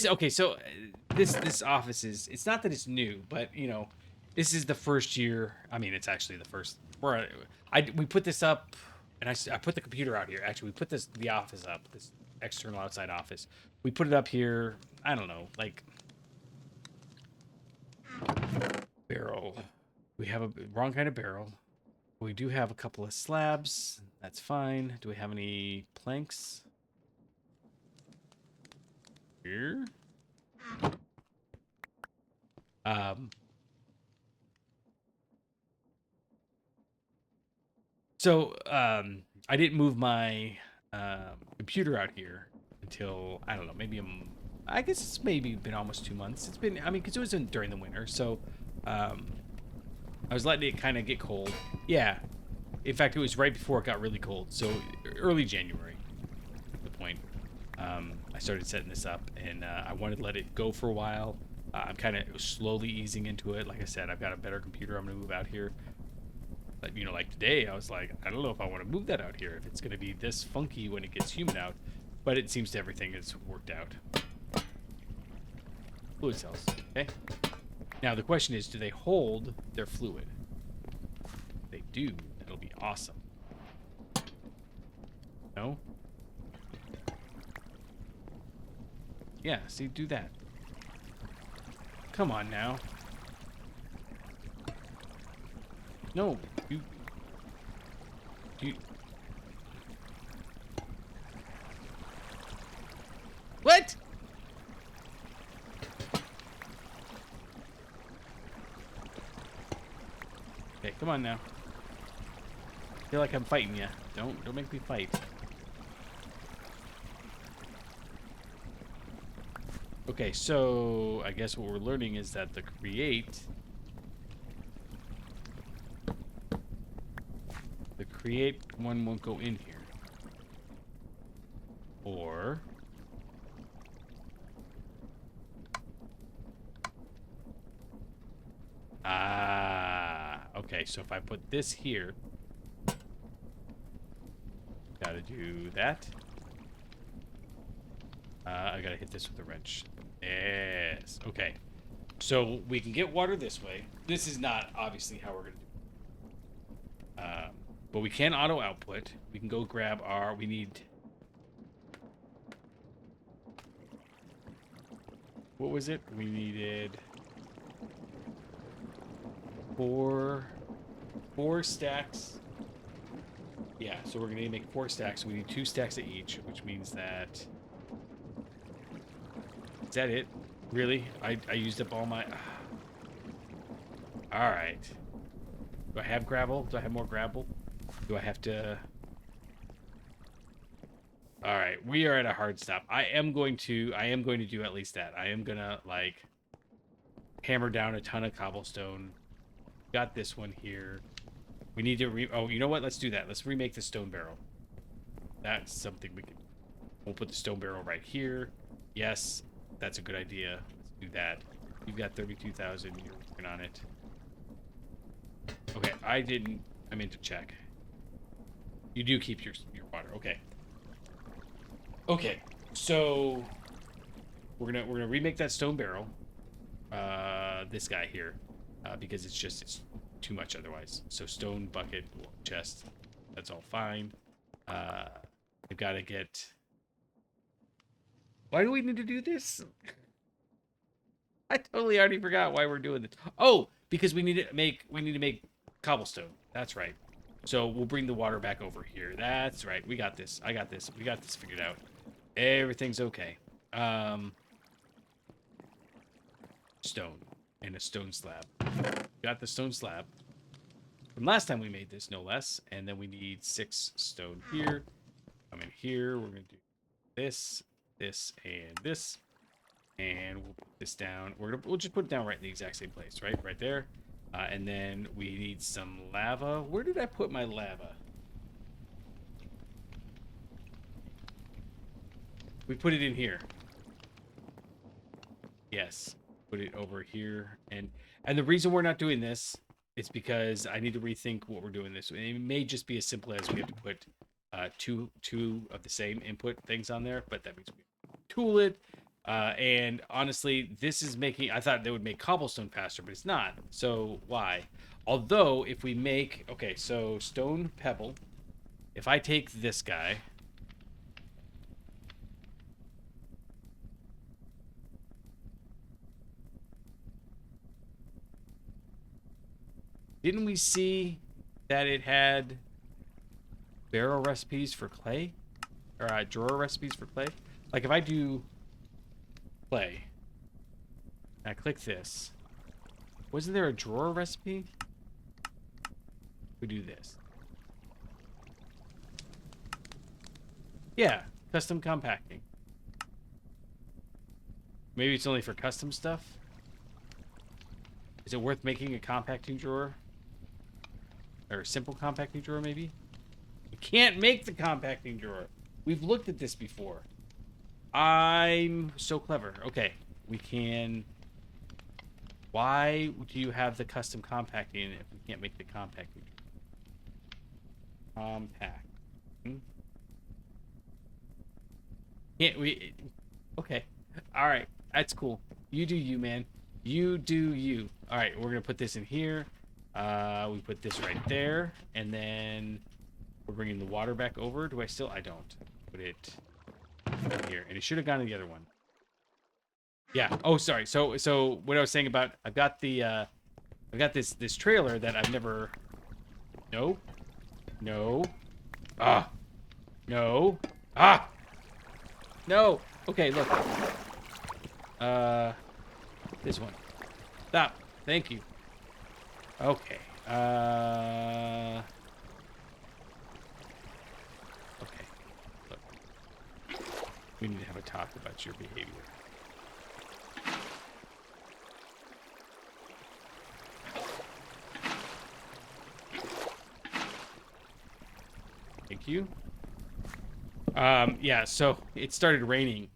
Okay, so this office is, it's not that it's new, but you know, this is the first year. I mean, it's actually the first we put this up, and I put the computer out here. Actually, we put the office up, this external outside office. We put it up here, I don't know, like barrel. We have a wrong kind of barrel. We do have a couple of slabs. That's fine. Do we have any planks? Here. I didn't move my computer out here until, I don't know, maybe I guess it's maybe been almost 2 months. It's been, I mean, because it was during the winter, so I was letting it kind of get cold. Yeah. In fact, it was right before it got really cold, so early January at the point. I started setting this up, and I wanted to let it go for a while. I'm kind of slowly easing into it. Like I said, I've got a better computer. I'm going to move out here. But, you know, like today, I was like, I don't know if I want to move that out here, if it's going to be this funky when it gets humid out. But it seems everything is worked out. Fluid cells, okay? Now, the question is, do they hold their fluid? If they do, that'll be awesome. No? Yeah, see, do that. Come on now. No, you... What? Okay, come on now. I feel like I'm fighting you. Don't make me fight. Okay, so I guess what we're learning is that the create one won't go in here. Or okay, so if I put this here, gotta do that. I gotta hit this with a wrench. Yes. Okay. So we can get water this way. This is not obviously how we're gonna do it. But we can auto output. We can go grab our. We need. What was it? We needed four stacks. Yeah. So we're gonna need to make 4 stacks. We need 2 stacks of each, which means that. Is that it? Really? I used up all my... Alright. Do I have gravel? Do I have more gravel? Do I have to... Alright, we are at a hard stop. I am going to do at least that. I am gonna, like, hammer down a ton of cobblestone. Got this one here. We need to oh, you know what? Let's do that. Let's remake the stone barrel. That's something we can... We'll put the stone barrel right here. Yes. That's a good idea. Let's do that. You've got 32,000. You're working on it. Okay, I meant to check. You do keep your water. Okay. Okay. So we're gonna remake that stone barrel. This guy here, because it's too much otherwise. So stone bucket, chest. That's all fine. I've got to get. Why do we need to do this? I totally already forgot why we're doing this. Oh, because we need to make cobblestone. That's right. So we'll bring the water back over here. That's right. We got this. I got this. We got this figured out. Everything's okay. Stone and a stone slab. Got the stone slab from last time we made this, no less. And then we need 6 stone here. Come in here. We're gonna do this. This and this, and we'll put this down. We'll just put it down right in the exact same place, right there. And then we need some lava. Where did I put my lava? We put it in here. Yes, put it over here. And the reason we're not doing this is because I need to rethink what we're doing this. It may just be as simple as we have to put two of the same input things on there, but that means we tool it. And honestly, this is making... I thought they would make cobblestone faster, but it's not. So why? Although, if we make... Okay, so stone pebble. If I take this guy... Didn't we see that it had barrel recipes for clay? Or drawer recipes for clay? Like if I do clay, and I click this, wasn't there a drawer recipe? We do this. Yeah, custom compacting. Maybe it's only for custom stuff? Is it worth making a compacting drawer? Or a simple compacting drawer, maybe? You can't make the compacting drawer. We've looked at this before. I'm so clever. Okay, we can... Why do you have the custom compacting if we can't make the compacting drawer? Compact. Can't we? Okay. All right. That's cool. You do you, man. You do you. All right. We're gonna put this in here. We put this right there, and then we're bringing the water back over. Do I still? I don't. Put it here, and it should have gone to the other one. Yeah. Oh, sorry. So what I was saying about I've got this trailer that I've never. No. No. Ah. No. Ah. No. Okay. Look. This one. Stop. Thank you. Okay. Okay. Look. We need to have a talk about your behavior. Thank you. Yeah, so it started raining,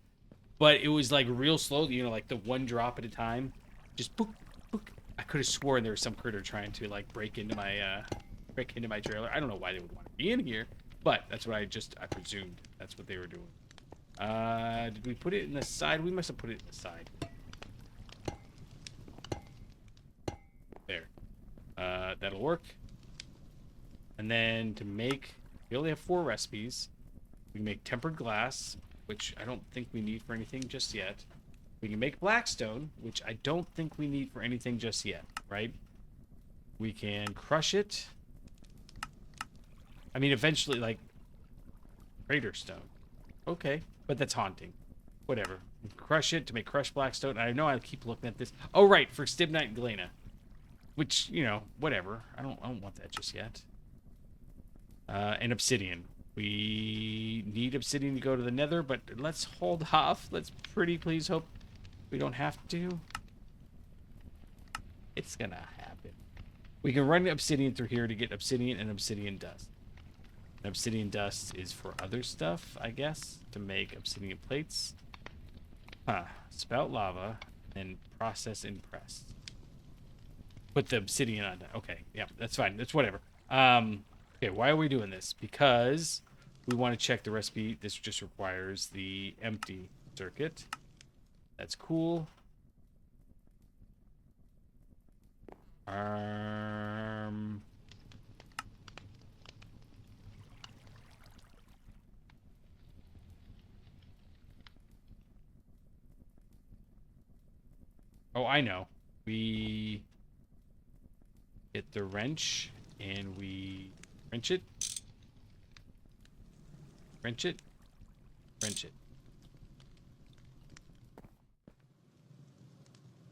but it was like real slow, you know, like the one drop at a time. Just book, book. I could have sworn there was some critter trying to like break into my trailer. I don't know why they would want to be in here, but that's what I presumed that's what they were doing. Did we put it in the side? We must have put it in the side. There. That'll work. And then to make, we only have 4 recipes. We can make tempered glass, which I don't think we need for anything just yet. We can make blackstone, which I don't think we need for anything just yet, right? We can crush it. I mean, eventually, like, crater stone. Okay, but that's haunting. Whatever. Crush it to make crushed blackstone. I know I keep looking at this. Oh, right, for Stibnite and Galena. Which, you know, whatever. I don't want that just yet. And obsidian. We need obsidian to go to the nether, but let's hold off. Let's pretty please hope we don't have to. It's gonna happen. We can run obsidian through here to get obsidian and obsidian dust. And obsidian dust is for other stuff, I guess, to make obsidian plates. Huh. Spout lava and process and press. Put the obsidian on that. Okay, yeah, that's fine. That's whatever. Okay, why are we doing this? Because we want to check the recipe. This just requires the empty circuit. That's cool. Oh, I know. We get the wrench and we wrench it. Wrench it. Wrench it.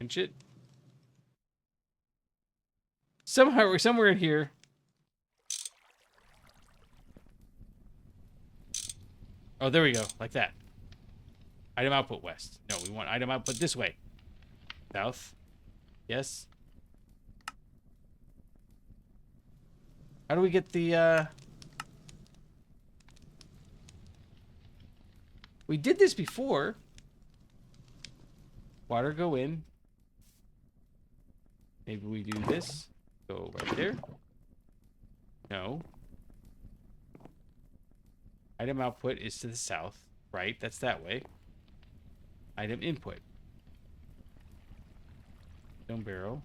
Wrench it. Somehow, we're somewhere in here. Oh, there we go. Like that. Item output west. No, we want item output this way. South. Yes. How do we get the, We did this before. Water go in. Maybe we do this. Go right there. No. Item output is to the south. Right, that's that way. Item input. Stone barrel.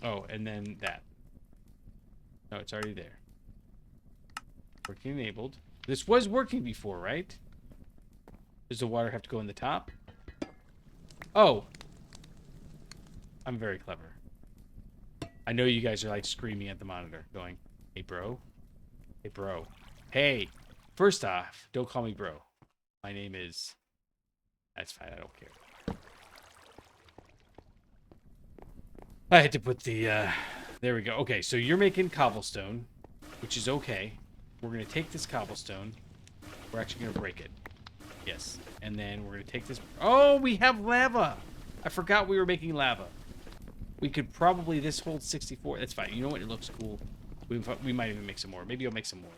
Oh, and then that. No, it's already there. Working enabled. This was working before, right? Does the water have to go in the top? Oh. I'm very clever. I know you guys are like screaming at the monitor, going, "Hey, bro. Hey, bro. Hey. First off, don't call me bro. My name is..." That's fine, I don't care. I had to put the, there we go. Okay, so you're making cobblestone, which is okay. We're going to take this cobblestone. We're actually going to break it. Yes. And then we're going to take this... Oh, we have lava! I forgot we were making lava. We could probably... This holds 64. That's fine. You know what? It looks cool. We might even make some more. Maybe I'll make some more.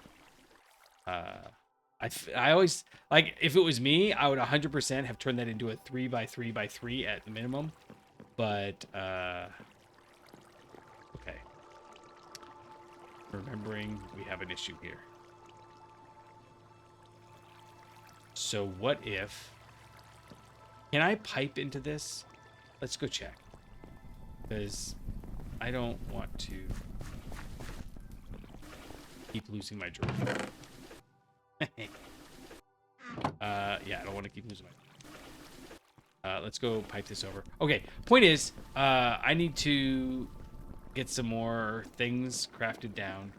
I always... Like, if it was me, I would 100% have turned that into a 3x3x3 at the minimum. But, okay. remembering we have an issue here. So what if... Can I pipe into this? Let's go check. Because I don't want to keep losing my drill. Yeah, I don't want to keep losing my... let's go pipe this over. Okay, point is, I need to get some more things crafted down.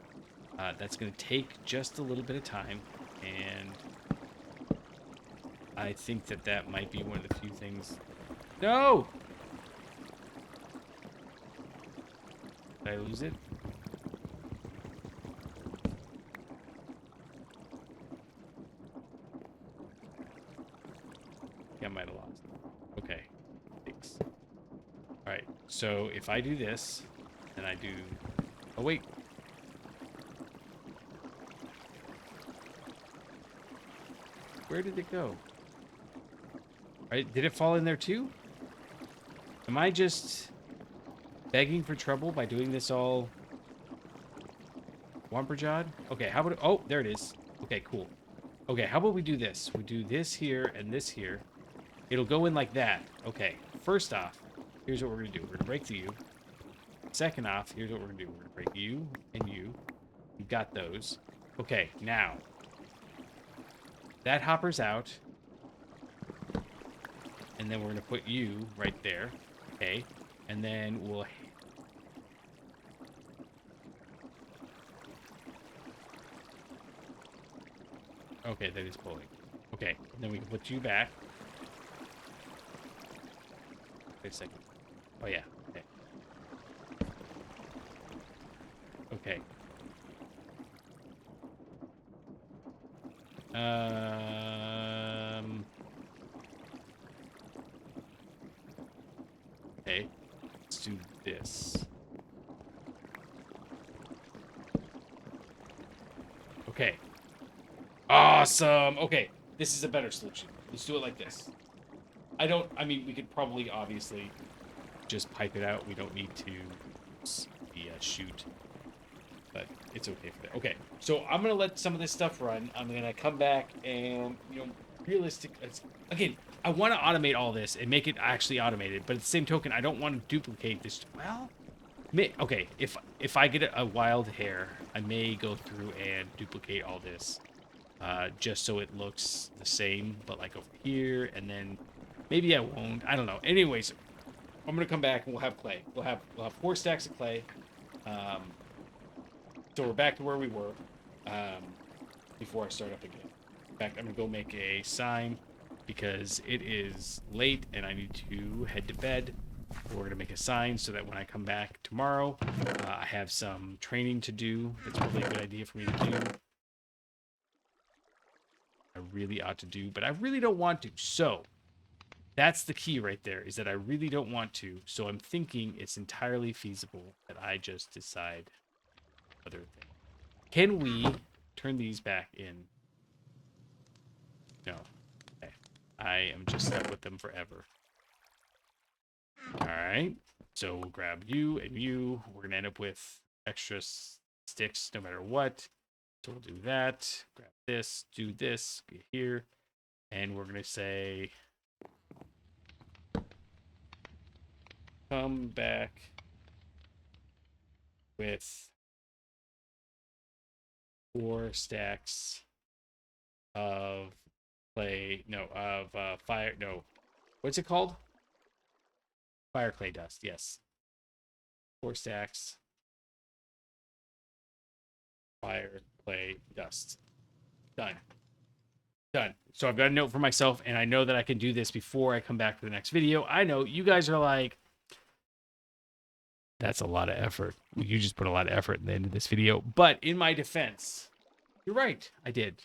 That's going to take just a little bit of time, and I think that that might be one of the few things... No! Did I lose it? Yeah, I might have lost it. Okay. Thanks. Alright, so if I do this, and I do... Oh, wait. Where did it go? Right, did it fall in there too? Am I just begging for trouble by doing this all womperjawed? Okay, how about... Oh, there it is. Okay, cool. Okay, how about we do this? We do this here and this here. It'll go in like that. Okay, first off, here's what we're going to do. We're going to break the U. Second off, here's what we're going to do. We're going to break you and you. We've got those. Okay, now. That hopper's out. And then we're going to put you right there. Okay. And then we'll... Okay, that is pulling. Okay, and then we can put you back. Wait a second. Oh, yeah. Okay. Okay. Okay. Let's do this. Okay. Awesome. Okay. This is a better solution. Let's do it like this. I mean, we could probably, obviously, just pipe it out. We don't need to shoot. But it's okay for that. Okay. So I'm going to let some of this stuff run. I'm going to come back and, realistic. Again, I want to automate all this and make it actually automated. But at the same token, I don't want to duplicate this. Well, okay. If I get a wild hair, I may go through and duplicate all this. Just so it looks the same, but like over here, and then maybe I won't. I don't know. Anyways, I'm gonna come back and we'll have clay. We'll have 4 stacks of clay. So we're back to where we were before I start up again. In fact, I'm gonna go make a sign because it is late and I need to head to bed. We're gonna make a sign so that when I come back tomorrow, I have some training to do. That's probably a good idea for me to do. I really ought to do, but I really don't want to. So that's the key right there, is that I really don't want to. So I'm thinking it's entirely feasible that I just decide other thing. Can we turn these back in? No. Okay. I am just stuck with them forever. All right. So we'll grab you and you. We're going to end up with extra sticks no matter what. So we'll do that, grab this, do this, get here, and we're going to say, come back with 4 stacks of clay, fire, what's it called? Fire clay dust, yes. 4 stacks. Fire, clay, dust. Done. Done. So I've got a note for myself, and I know that I can do this before I come back for the next video. I know you guys are like, that's a lot of effort. You just put a lot of effort in the end of this video. But in my defense, you're right. I did.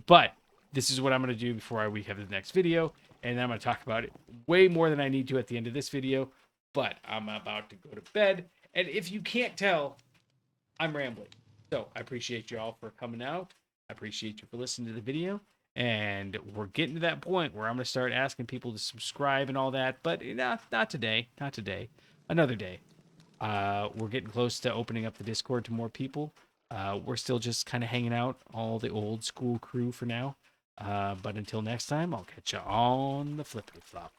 But this is what I'm going to do before we have the next video, and then I'm going to talk about it way more than I need to at the end of this video. But I'm about to go to bed, and if you can't tell, I'm rambling. So I appreciate you all for coming out. I appreciate you for listening to the video. And we're getting to that point where I'm going to start asking people to subscribe and all that. But not today. Not today. Another day. We're getting close to opening up the Discord to more people. We're still just kind of hanging out, all the old school crew for now. But until next time, I'll catch you on the flippity flop.